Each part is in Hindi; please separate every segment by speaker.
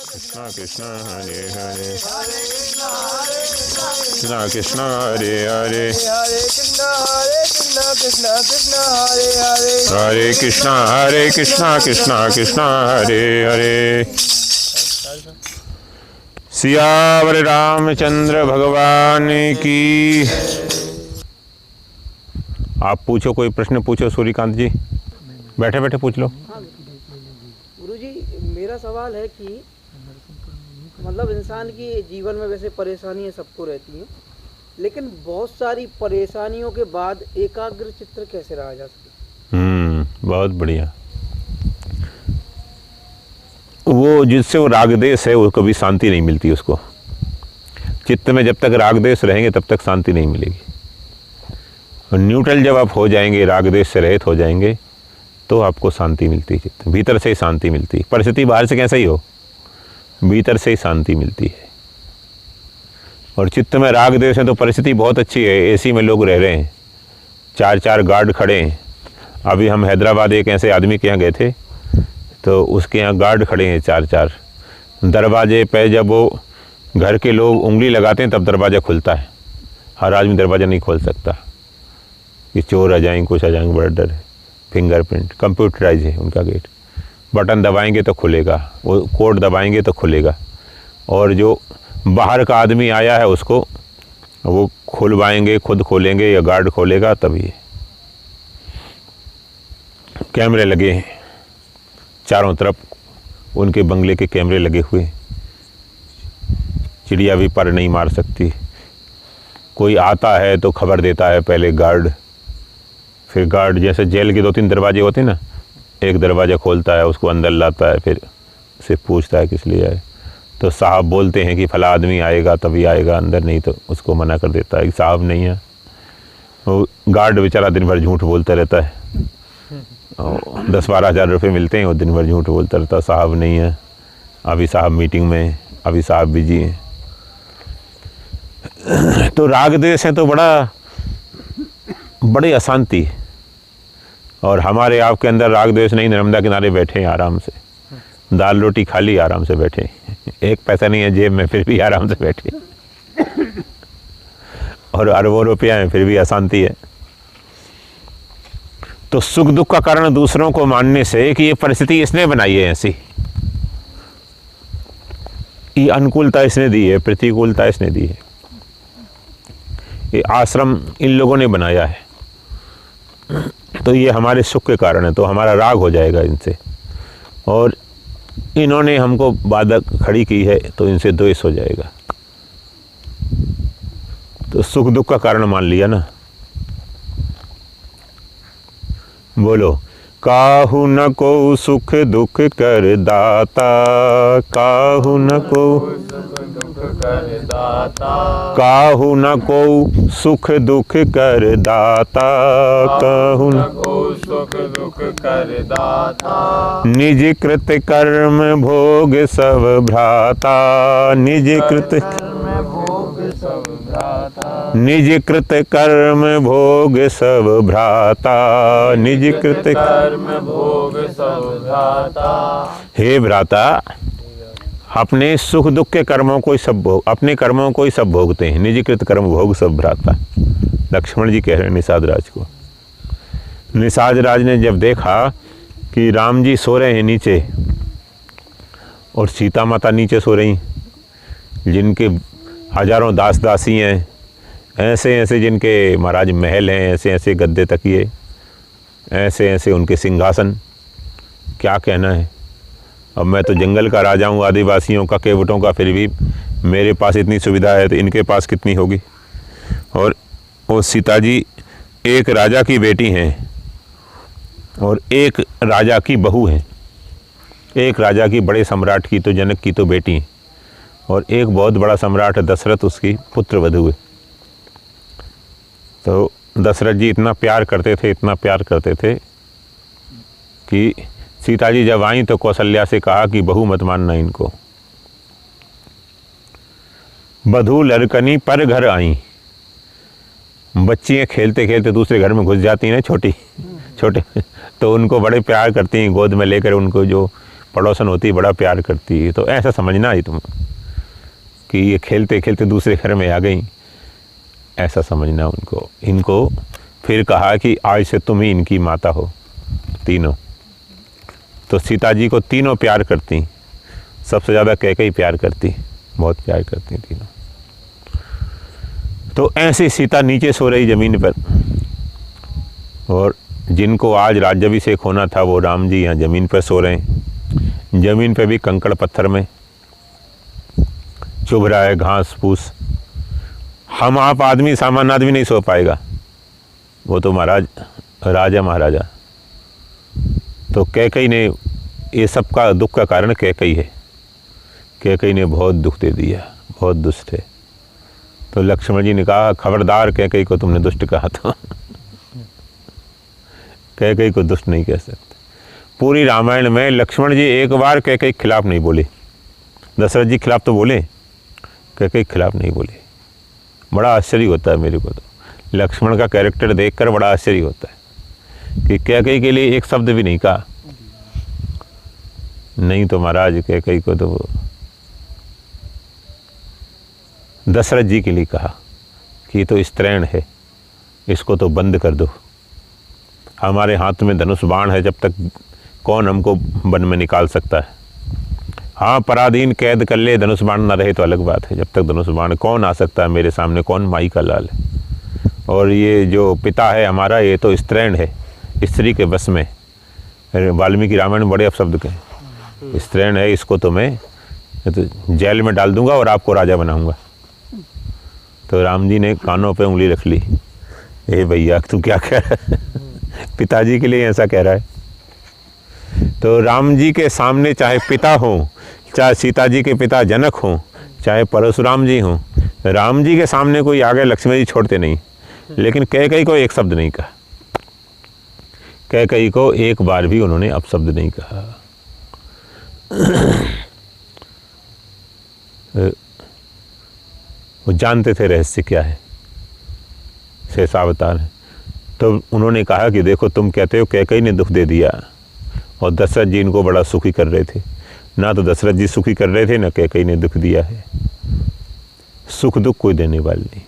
Speaker 1: कृष्णा कृष्णा हरे हरे कृष्णा कृष्णा हरे हरे हरे कृष्णा हरे कृष्णा कृष्णा कृष्णा हरे हरे। सियावर रामचंद्र भगवान की। आप पूछो, कोई प्रश्न पूछो सूर्यकांत जी, बैठे बैठे पूछ लो।
Speaker 2: गुरुजी, मेरा सवाल है कि मतलब इंसान की जीवन में वैसे परेशानियां सबको रहती हैं, लेकिन बहुत सारी परेशानियों के बाद एकाग्र चित्त कैसे रहा जा सके?
Speaker 1: बहुत बढ़िया। वो जिससे वो रागदेश है, वो कभी शांति नहीं मिलती उसको। चित्त में जब तक रागदेश रहेंगे तब तक शांति नहीं मिलेगी। और न्यूट्रल जब आप हो जाएंगे, रागदेश से रहित हो जाएंगे, तो आपको शांति मिलती है। चित्त भीतर से ही शांति मिलती है। परिस्थिति बाहर से कैसा ही हो, भीतर से ही शांति मिलती है। और चित्त में राग देश है तो परिस्थिति बहुत अच्छी है। एसी में लोग रह रहे हैं, 4-4 गार्ड खड़े हैं। अभी हम हैदराबाद एक ऐसे आदमी के यहाँ गए थे, तो उसके यहाँ गार्ड खड़े हैं 4-4। दरवाजे पे जब वो घर के लोग उंगली लगाते हैं तब दरवाज़ा खुलता है। हर आदमी दरवाज़ा नहीं खोल सकता कि चोर आ जाएंगे, कुछ आ जाएंगे, बड़ा डर है। फिंगरप्रिंट कंप्यूटराइज है उनका गेट। बटन दबाएंगे तो खुलेगा, वो कोड दबाएंगे तो खुलेगा। और जो बाहर का आदमी आया है उसको वो खुलवाएंगे, खुद खोलेंगे या गार्ड खोलेगा तभी। कैमरे लगे हैं चारों तरफ, उनके बंगले के कैमरे लगे हुए। चिड़िया भी पर नहीं मार सकती। कोई आता है तो खबर देता है पहले गार्ड, फिर गार्ड जैसे जेल के 2-3 दरवाजे होते हैं ना, एक दरवाज़ा खोलता है, उसको अंदर लाता है, फिर से पूछता है किस लिए आए। तो साहब बोलते हैं कि फला आदमी आएगा तभी आएगा, अंदर नहीं तो उसको मना कर देता है कि साहब नहीं है। वो गार्ड बेचारा दिन भर झूठ बोलता रहता है। 10-12 हज़ार रुपये मिलते हैं, वो दिन भर झूठ बोलता रहता है, साहब नहीं है, अभी साहब मीटिंग में, अभी साहब बिजी हैं। तो राग देश है तो बड़ी अशांति। और हमारे आपके अंदर राग द्वेष नहीं, नर्मदा किनारे बैठे हैं आराम से, दाल रोटी खा ली, आराम से बैठे। 1 पैसा नहीं है जेब में, फिर भी आराम से बैठे। और अरबों रुपया है, फिर भी अशांति है। तो सुख दुख का कारण दूसरों को मानने से कि ये परिस्थिति इसने बनाई है ऐसी, ये अनुकूलता इसने दी है, प्रतिकूलता इसने दी है, ये आश्रम इन लोगों ने बनाया है, तो ये हमारे सुख के कारण है, तो हमारा राग हो जाएगा इनसे। और इन्होंने हमको बाधक खड़ी की है तो इनसे द्वेष हो जाएगा। तो सुख दुख का कारण मान लिया ना। बोलो, काहू न को सुख दुख कर दाता, काहू न को काहू न को सुख दुख कर दाता, काहू न को सुख दुख कर दाता। निज कृत कर्म भोग सब भ्राता, निज कृत निज कृत कर्म भोग सब भ्राता, निज कृत कर्म भोग सब भ्राता। हे भ्राता, अपने सुख दुख के कर्मों को सब भोग, अपने कर्मों को ही सब भोगते हैं। निजीकृत कर्म भोग सब भ्राता। लक्ष्मण जी कह रहे हैं निषाद राज को। निषाद राज ने जब देखा कि राम जी सो रहे हैं नीचे और सीता माता नीचे सो रही, जिनके हजारों दास दासी हैं, ऐसे ऐसे जिनके महाराज महल हैं, ऐसे ऐसे गद्दे तकिए, ऐसे ऐसे उनके सिंहासन, क्या कहना है। अब मैं तो जंगल का राजा हूँ, आदिवासियों का, केवटों का, फिर भी मेरे पास इतनी सुविधा है तो इनके पास कितनी होगी। और वो सीता जी एक राजा की बेटी हैं और एक राजा की बहू हैं। एक राजा की बड़े सम्राट की तो जनक की तो बेटी हैं, और एक बहुत बड़ा सम्राट है दशरथ, उसकी पुत्र वधू है। तो दशरथ जी इतना प्यार करते थे, इतना प्यार करते थे कि सीता जी जब आई तो कौशल्या से कहा कि बहू मत मानना इनको। बधू लड़कनी पर घर आई, बच्चियाँ खेलते खेलते दूसरे घर में घुस जाती हैं छोटी छोटे, तो उनको बड़े प्यार करती हैं, गोद में लेकर उनको जो पड़ोसन होती बड़ा प्यार करती, तो ऐसा समझना ही तुम कि ये खेलते खेलते दूसरे घर में आ गई, ऐसा समझना उनको। इनको फिर कहा कि आज से तुम ही इनकी माता हो तीनों। तो सीता जी को तीनों प्यार करती, सबसे ज़्यादा कैकेयी प्यार करती, बहुत प्यार करती तीनों। तो ऐसे सीता नीचे सो रही ज़मीन पर, और जिनको आज राज्याभिषेक होना था वो राम जी यहाँ ज़मीन पर सो रहे हैं। ज़मीन पे भी कंकड़ पत्थर में चुभ रहा है घास फूस। हम आप आदमी, सामान्य आदमी नहीं सो पाएगा, वो तो महाराज राजा महाराजा। तो कैकेयी ने, ये सब का दुख का कारण कैकेयी है। कैकेयी ने बहुत दुख दे दिया, बहुत दुष्ट है। तो लक्ष्मण जी ने कहा खबरदार, कैकेयी को तुमने दुष्ट कहा था। कैकेयी को दुष्ट नहीं कह सकते। पूरी रामायण में लक्ष्मण जी एक बार कैकेयी के खिलाफ नहीं बोले। दशरथ जी खिलाफ तो बोले, कैकेयी के खिलाफ नहीं बोले। बड़ा आश्चर्य होता है मेरे को तो लक्ष्मण का कैरेक्टर देखकर, बड़ा आश्चर्य होता है कि कैकेयी के लिए एक शब्द भी नहीं कहा। नहीं तो महाराज कैकेयी को तो दशरथ जी के लिए कहा कि ये तो स्त्रैण है, इसको तो बंद कर दो। हमारे हाथ में धनुष बाण है, जब तक कौन हमको वन में निकाल सकता है। हाँ, पराधीन कैद कर ले, धनुष बाण न रहे तो अलग बात है। जब तक धनुष बाण, कौन आ सकता है मेरे सामने, कौन माई का लाल है। और ये जो पिता है हमारा, ये तो स्त्रैण है, स्त्री के बस में। वाल्मीकि रामायण में बड़े अपशब्द के, स्त्रैण है, इसको तो मैं तो जेल में डाल दूंगा और आपको राजा बनाऊंगा। तो राम जी ने कानों पे उंगली रख ली, ए भैया तू क्या कह रहा है। पिताजी के लिए ऐसा कह रहा है। तो राम जी के सामने चाहे पिता हो, चाहे सीता जी के पिता जनक हों, चाहे परशुराम जी हों, राम जी के सामने कोई आ गए लक्ष्मण जी छोड़ते नहीं। लेकिन कैकेयी को एक शब्द नहीं कहा, कैकेयी को एक बार भी उन्होंने अपशब्द नहीं कहा। वो जानते थे रहस्य क्या है, शेषावतार है। तो उन्होंने कहा कि देखो तुम कहते हो कैकेयी ने दुख दे दिया, और दशरथ जी इनको बड़ा सुखी कर रहे थे। ना तो दशरथ जी सुखी कर रहे थे, ना कैकेयी ने दुख दिया है। सुख दुख कोई देने वाली नहीं।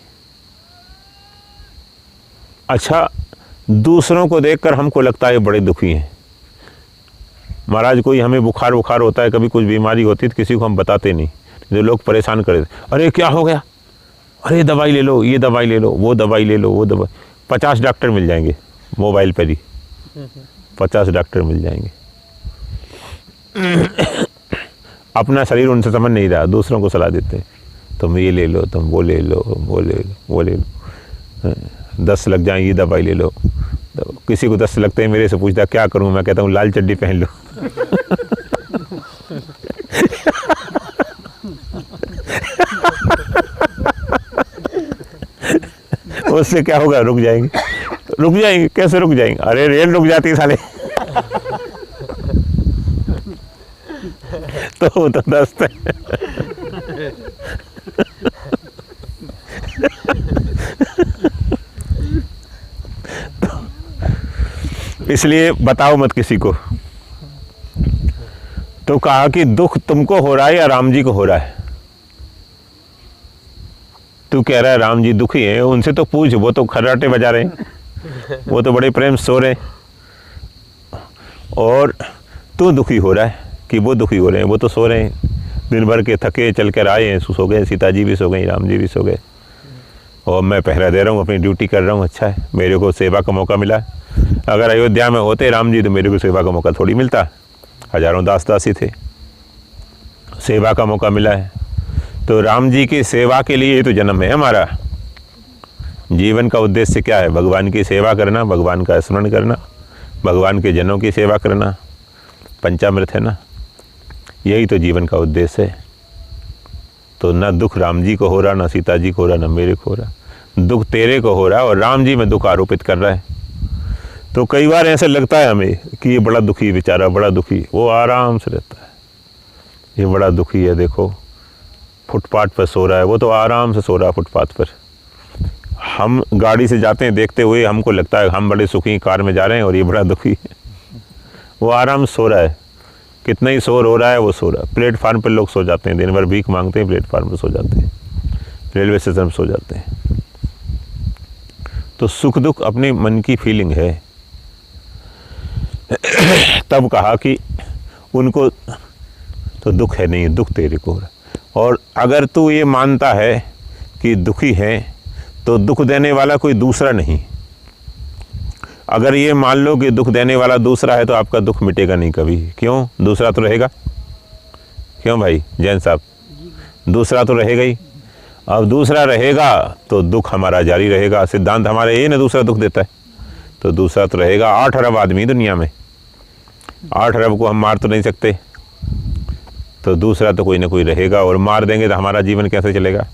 Speaker 1: अच्छा, दूसरों को देखकर हमको लगता है बड़े दुखी हैं। महाराज कोई हमें बुखार होता है, कभी कुछ बीमारी होती है तो किसी को हम बताते नहीं, जो लोग परेशान कर देते। अरे क्या हो गया, अरे दवाई ले लो, ये दवाई ले लो, वो दवाई ले लो, वो दवाई। 50 डॉक्टर मिल जाएंगे मोबाइल पर ही, 50 डॉक्टर मिल जाएंगे। अपना शरीर उनसे समझ नहीं रहा, दूसरों को सलाह देते, तुम ये ले लो, तुम वो ले लो, वो ले लो, वो ले लो। 10 लग जाएंगे, ये दवाई ले लो। तो किसी को 10 लगते हैं, मेरे से पूछता क्या करूं, मैं कहता हूँ लाल चड्डी पहन लो। उससे क्या होगा, रुक जाएंगे। रुक जाएंगे, कैसे रुक जाएंगे, अरे रेल रुक जाती है साले। तो दस्त है। इसलिए बताओ मत किसी को। तो कहा कि दुख तुमको हो रहा है या राम जी को हो रहा है। तू कह रहा है राम जी दुखी हैं, उनसे तो पूछ, वो तो खर्राटे बजा रहे हैं, वो तो बड़े प्रेम से सो रहे हैं। और तू दुखी हो रहा है कि वो दुखी हो रहे हैं, वो तो सो रहे हैं, दिन भर के थके चल कर आए हैं, सो गए, सीता जी भी सो गई, राम जी भी सो गए, और मैं पहरा दे रहा हूँ, अपनी ड्यूटी कर रहा हूँ। अच्छा है, मेरे को सेवा का मौका मिला। अगर अयोध्या में होते राम जी तो मेरे को सेवा का मौका थोड़ी मिलता, हजारों दास दासी थे, सेवा का मौका मिला है। तो राम जी की सेवा के लिए तो जन्म है हमारा। जीवन का उद्देश्य क्या है, भगवान की सेवा करना, भगवान का स्मरण करना, भगवान के जनों की सेवा करना, पंचामृत है ना, यही तो जीवन का उद्देश्य है। तो ना दुख राम जी को हो रहा, ना सीता जी को हो रहा, ना मेरे को हो रहा, दुख तेरे को हो रहा है, और राम जी में दुख आरोपित कर रहा है। तो कई बार ऐसा लगता है हमें कि ये बड़ा दुखी बेचारा, बड़ा दुखी, वो आराम से रहता है, ये बड़ा दुखी है, देखो फुटपाथ पर सो रहा है, वो तो आराम से सो रहा है फुटपाथ पर। हम गाड़ी से जाते हैं देखते हुए, हमको लगता है हम बड़े सुखी कार में जा रहे हैं और ये बड़ा दुखी है, वो आराम से सो रहा है। कितना ही शोर हो रहा है वो सो रहा है। प्लेटफार्म पर लोग सो जाते हैं, दिन भर भीख मांगते हैं, प्लेटफार्म पर सो जाते हैं, रेलवे स्टेशन पर सो जाते हैं। तो सुख दुख अपने मन की फीलिंग है। तब कहा कि उनको तो दुख है नहीं, दुख तेरे को है। और अगर तू ये मानता है कि दुखी है तो दुख देने वाला कोई दूसरा नहीं। अगर ये मान लो कि दुख देने वाला दूसरा है तो आपका दुख मिटेगा नहीं कभी। क्यों? दूसरा तो रहेगा। क्यों भाई जैन साहब? दूसरा तो रहेगा ही। अब दूसरा रहेगा तो दुख हमारा जारी रहेगा। सिद्धांत हमारे ये ना दूसरा दुख देता है, तो दूसरा तो रहेगा। 8 अरब आदमी दुनिया में, 8 अरब को हम मार तो नहीं सकते, तो दूसरा तो कोई ना कोई रहेगा। और मार देंगे तो हमारा जीवन कैसे चलेगा?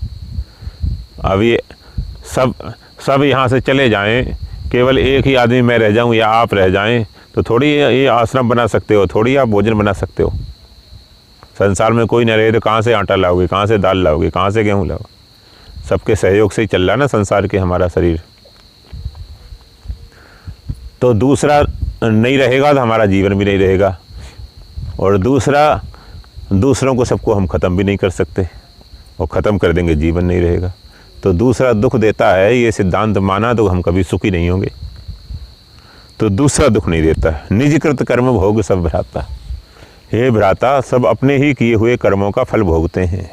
Speaker 1: अब ये सब यहाँ से चले जाएं, केवल एक ही आदमी मैं रह जाऊं या आप रह जाएं, तो थोड़ी ये आश्रम बना सकते हो, थोड़ी आप भोजन बना सकते हो। संसार में कोई न रहे तो कहाँ से आटा लाओगे, कहाँ से दाल लाओगे, कहाँ से गेहूँ लाओगे? सबके सहयोग से ही चल रहा है ना संसार के हमारा शरीर। तो दूसरा नहीं रहेगा तो हमारा जीवन भी नहीं रहेगा। और दूसरों को सबको हम ख़त्म भी नहीं कर सकते, और ख़त्म कर देंगे जीवन नहीं रहेगा। तो दूसरा दुख देता है, ये सिद्धांत माना तो हम कभी सुखी नहीं होंगे। तो दूसरा दुख नहीं देता। निजकृत कर्म भोग सब भ्राता। हे भ्राता, सब अपने ही किए हुए कर्मों का फल भोगते हैं,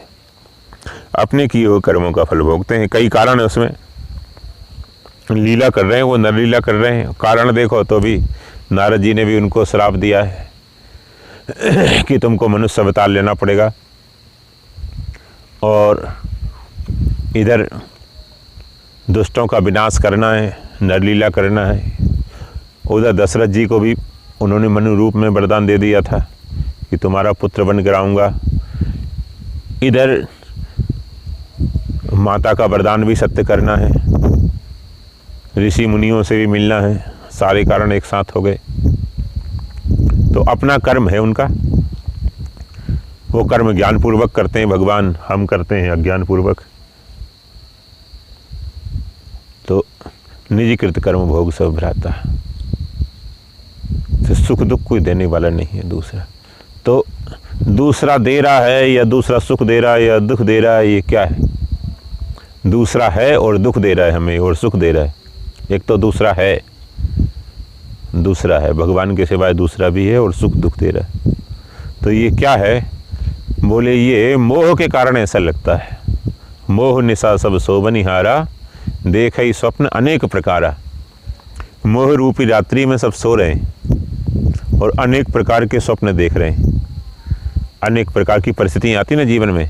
Speaker 1: अपने किए हुए कर्मों का फल भोगते हैं। कई कारण है उसमें, लीला कर रहे हैं वो, नरलीला कर रहे हैं। कारण देखो तो भी नारद जी ने भी उनको श्राप दिया है कि तुमको मनुष्य अवतार लेना पड़ेगा, और इधर दुष्टों का विनाश करना है, नरलीला करना है। उधर दशरथ जी को भी उन्होंने मनु रूप में वरदान दे दिया था कि तुम्हारा पुत्र बन कर आऊँगा। इधर माता का वरदान भी सत्य करना है, ऋषि मुनियों से भी मिलना है। सारे कारण एक साथ हो गए। तो अपना कर्म है उनका, वो कर्म ज्ञानपूर्वक करते हैं भगवान, हम करते हैं अज्ञानपूर्वक। तो निजकृत कर्म भोग सब भ्राता। तो सुख दुख कोई देने वाला नहीं है दूसरा। तो दूसरा दे रहा है या दूसरा सुख दे रहा है या दुख दे रहा है, ये क्या है? दूसरा है और दुख दे रहा है हमें, और सुख दे रहा है। एक तो दूसरा है भगवान के सिवाय दूसरा भी है, और सुख दुख दे रहा है। तो ये क्या है? बोले ये मोह के कारण ऐसा लगता है। मोह निशा सब सोबनिहारा, देख ही स्वप्न अनेक प्रकारा। मोह रूपी रात्रि में सब सो रहे हैं और अनेक प्रकार के स्वप्न देख रहे हैं। अनेक प्रकार की परिस्थितियाँ आती ना जीवन में,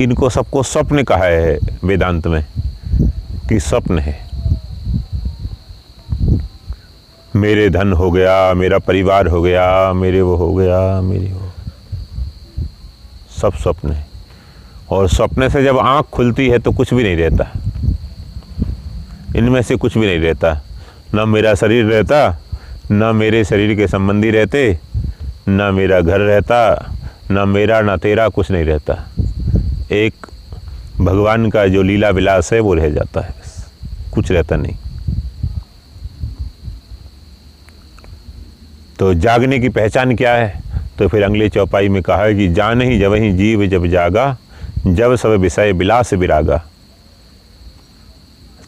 Speaker 1: इनको सबको स्वप्न कहा है वेदांत में, कि स्वप्न है। मेरे धन हो गया, मेरा परिवार हो गया, मेरे वो हो गया, मेरी वो, सब स्वप्न है। और स्वप्न से जब आँख खुलती है तो कुछ भी नहीं रहता, इनमें से कुछ भी नहीं रहता। ना मेरा शरीर रहता, ना मेरे शरीर के संबंधी रहते, ना मेरा घर रहता, ना मेरा ना तेरा, कुछ नहीं रहता। एक भगवान का जो लीला विलास है वो रह जाता है, बस कुछ रहता नहीं। तो जागने की पहचान क्या है? तो फिर अगले चौपाई में कहा है कि जान ही जब ही जीव जब जागा, जब सब विषय विलास विरागा।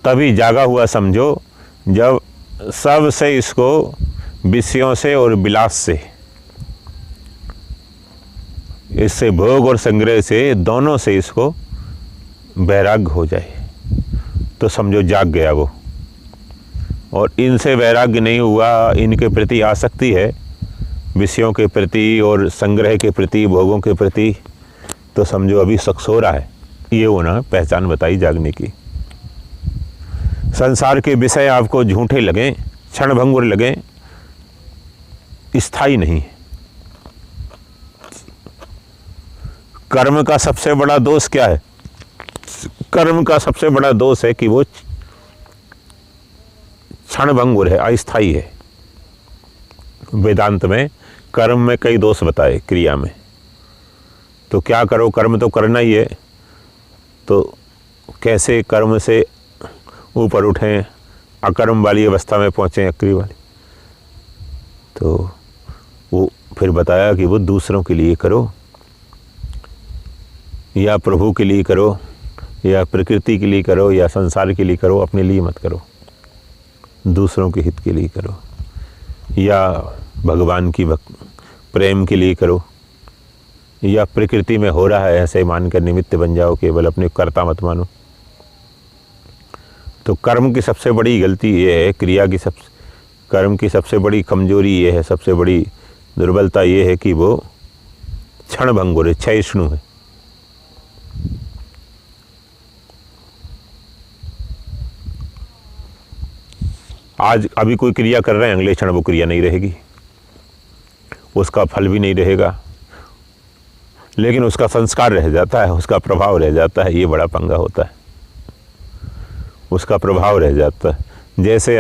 Speaker 1: तभी जागा हुआ समझो जब सब से इसको विषयों से और विलास से, इससे भोग और संग्रह से, दोनों से इसको वैराग्य हो जाए, तो समझो जाग गया वो। और इनसे वैराग्य नहीं हुआ, इनके प्रति आसक्ति है, विषयों के प्रति और संग्रह के प्रति, भोगों के प्रति, तो समझो अभी शख्स हो रहा है। ये वो ना पहचान बताई जागने की। संसार के विषय आपको झूठे लगें, क्षणभंगुर लगें, स्थायी नहीं। कर्म का सबसे बड़ा दोष क्या है? कर्म का सबसे बड़ा दोष है कि वो क्षणभंगुर है, अस्थायी है। वेदांत में कर्म में कई दोष बताए, क्रिया में। तो क्या करो, कर्म तो करना ही है, तो कैसे कर्म से ऊपर उठें, अकर्म वाली अवस्था में पहुँचें, अक्रिय वाली। तो वो फिर बताया कि वो दूसरों के लिए करो, या प्रभु के लिए करो, या प्रकृति के लिए करो, या संसार के लिए करो, अपने लिए मत करो, दूसरों के हित के लिए करो, या भगवान की प्रेम के लिए करो, या प्रकृति में हो रहा है ऐसे मानकर निमित्त बन जाओ, केवल अपने कर्ता मत मानो। तो कर्म की सबसे बड़ी गलती ये है, कर्म की सबसे बड़ी कमजोरी ये है, सबसे बड़ी दुर्बलता ये है कि वो क्षणभंगुर है, क्षयिष्णु है। आज अभी कोई क्रिया कर रहे हैं, अगले क्षण वो क्रिया नहीं रहेगी, उसका फल भी नहीं रहेगा, लेकिन उसका संस्कार रह जाता है, उसका प्रभाव रह जाता है। ये बड़ा पंगा होता है, उसका प्रभाव रह जाता है। जैसे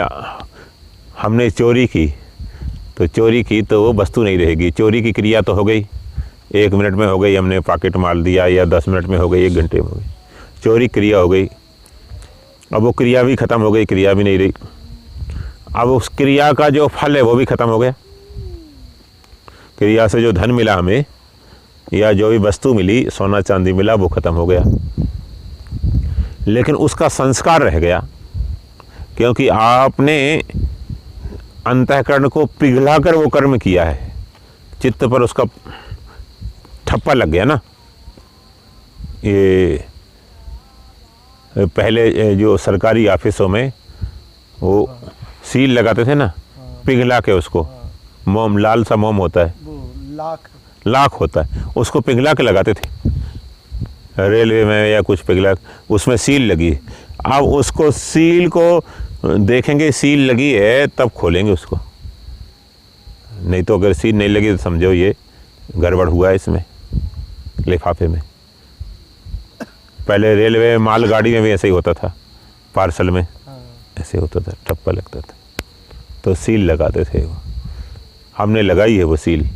Speaker 1: हमने चोरी की तो वो वस्तु नहीं रहेगी, चोरी की क्रिया तो हो गई, 1 मिनट में हो गई, हमने पॉकेट मार दिया, या 10 मिनट में हो गई, 1 घंटे में हो गई, चोरी क्रिया हो गई। अब वो क्रिया भी ख़त्म हो गई, क्रिया भी नहीं रही। अब उस क्रिया का जो फल है वो भी ख़त्म हो गया। क्रिया से जो धन मिला हमें, या जो भी वस्तु मिली, सोना चांदी मिला, वो ख़त्म हो गया, लेकिन उसका संस्कार रह गया, क्योंकि आपने अंतःकरण को पिघलाकर वो कर्म किया है, चित्त पर उसका ठप्पा लग गया ना। ये पहले जो सरकारी ऑफिसों में वो सील लगाते थे ना, पिघला के उसको, मोम, लाल सा मोम होता है,
Speaker 3: वो
Speaker 1: लाख होता है, उसको पिघला के लगाते थे रेलवे में, या कुछ पिघला, उसमें सील लगी। अब उसको सील को देखेंगे, सील लगी है तब खोलेंगे उसको, नहीं तो अगर सील नहीं लगी तो समझो ये गड़बड़ हुआ है इसमें, लिफाफे में। पहले रेलवे में, मालगाड़ी में भी ऐसे ही होता था, पार्सल में ऐसे होता था, ठप्पा लगता था, तो सील लगाते थे वो। हमने लगाई है वो सील,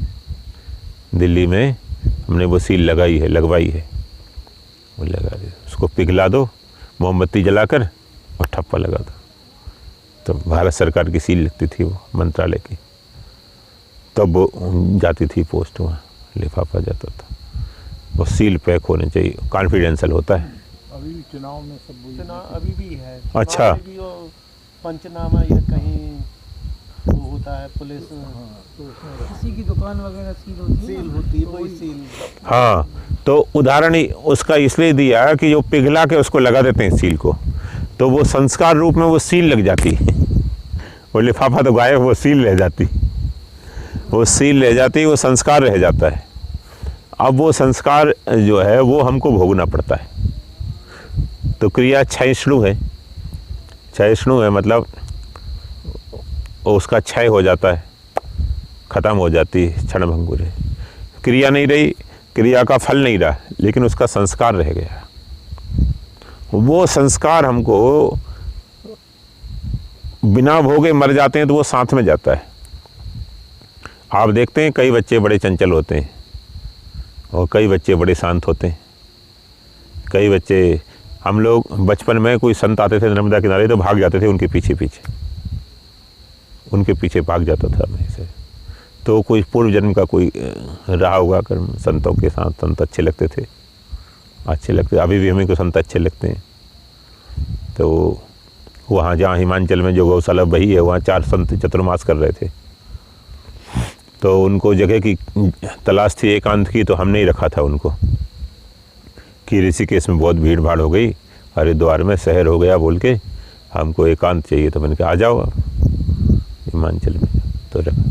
Speaker 1: दिल्ली में हमने वो सील लगाई है, लगवाई है, वो लगा दे, उसको पिघला दो मोमबत्ती जलाकर और ठप्पा लगा दो, तो भारत सरकार की सील लगती थी, वो मंत्रालय की, तब वो जाती थी पोस्ट, वहाँ लिफाफा जाता था। वो सील पैक होने चाहिए, कॉन्फिडेंशियल होता है।
Speaker 3: अभी भी चुनाव में सब
Speaker 2: चुनाव अभी भी है।
Speaker 1: अच्छा।
Speaker 2: वहाँ पे भी वो पंचनामा या कहीं वो होता है, पुलिस किसी की दुकान वगैरह सील होती है, वही सील।
Speaker 1: हाँ, तो उदाहरण ही उसका इसलिए दिया कि जो पिघला के उसको लगा देते हैं सील को, तो वो संस्कार रूप में वो सील लग जाती है। वो लिफाफा तो गायब, वो सील रह जाती, वो सील रह जाती, वो संस्कार रह जाता है। अब वो संस्कार जो है वो हमको भोगना पड़ता है। तो क्रिया क्षयिष्णु है, क्षयिष्णु है मतलब उसका क्षय हो जाता है, ख़त्म हो जाती है, क्षणभंगुर है। क्रिया नहीं रही, क्रिया का फल नहीं रहा, लेकिन उसका संस्कार रह गया। वो संस्कार हमको बिना भोगे मर जाते हैं तो वो साथ में जाता है। आप देखते हैं कई बच्चे बड़े चंचल होते हैं और कई बच्चे बड़े शांत होते हैं। कई बच्चे, हम लोग बचपन में कोई संत आते थे नर्मदा किनारे तो भाग जाते थे उनके पीछे भाग जाता था मैं से। तो कोई पूर्व जन्म का कोई रहा होगा कर्म, संतों के साथ संत अच्छे लगते थे, अभी भी हमें को संत अच्छे लगते हैं। तो वहाँ जहाँ हिमाचल में जो गौशाला बही है, वहाँ 4 संत चतुर्मास कर रहे थे। तो उनको जगह की तलाश थी, एकांत की, तो हमने ही रखा था उनको कि ऋषिकेश में बहुत भीड़ भाड़ हो गई, हरिद्वार में शहर हो गया बोल के, हमको एकांत चाहिए। तो मैंने कहा आ जाओ आप हिमाचल में। तो रखा,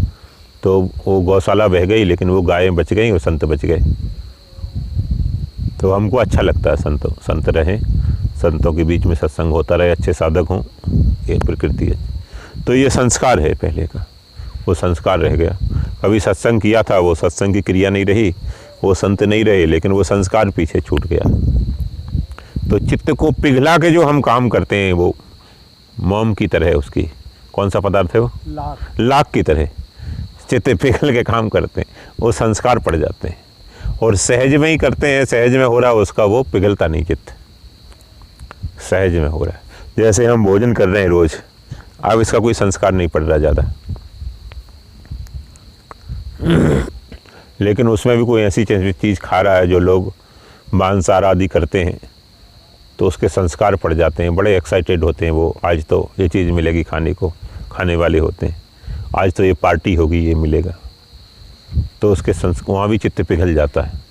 Speaker 1: तो वो गौशाला बह गई, लेकिन वो गायें बच गई और संत बच गए। तो हमको अच्छा लगता है संत रहें, संतों के बीच में सत्संग होता रहे, अच्छे साधक हों, ये प्रकृति है। तो ये संस्कार है पहले का, वो संस्कार रह गया। कभी सत्संग किया था, वो सत्संग की क्रिया नहीं रही, वो संत नहीं रहे, लेकिन वो संस्कार पीछे छूट गया। तो चित्त को पिघला के जो हम काम करते हैं, वो मोम की तरह, उसकी कौन सा पदार्थ है वो, लाख की तरह चित्त पिघल के काम करते हैं, वो संस्कार पड़ जाते हैं। और सहज में ही करते हैं, सहज में हो रहा है उसका, वो पिघलता नहीं चित्त, सहज में हो रहा है। जैसे हम भोजन कर रहे हैं रोज, अब इसका कोई संस्कार नहीं पड़ रहा ज़्यादा। लेकिन उसमें भी कोई ऐसी चीज़ खा रहा है जो लोग मांसाहार आदि करते हैं, तो उसके संस्कार पड़ जाते हैं, बड़े एक्साइटेड होते हैं वो, आज तो ये चीज़ मिलेगी खाने को, खाने वाले होते हैं, आज तो ये पार्टी होगी, ये मिलेगा, तो उसके वहाँ भी चित्त पिघल जाता है।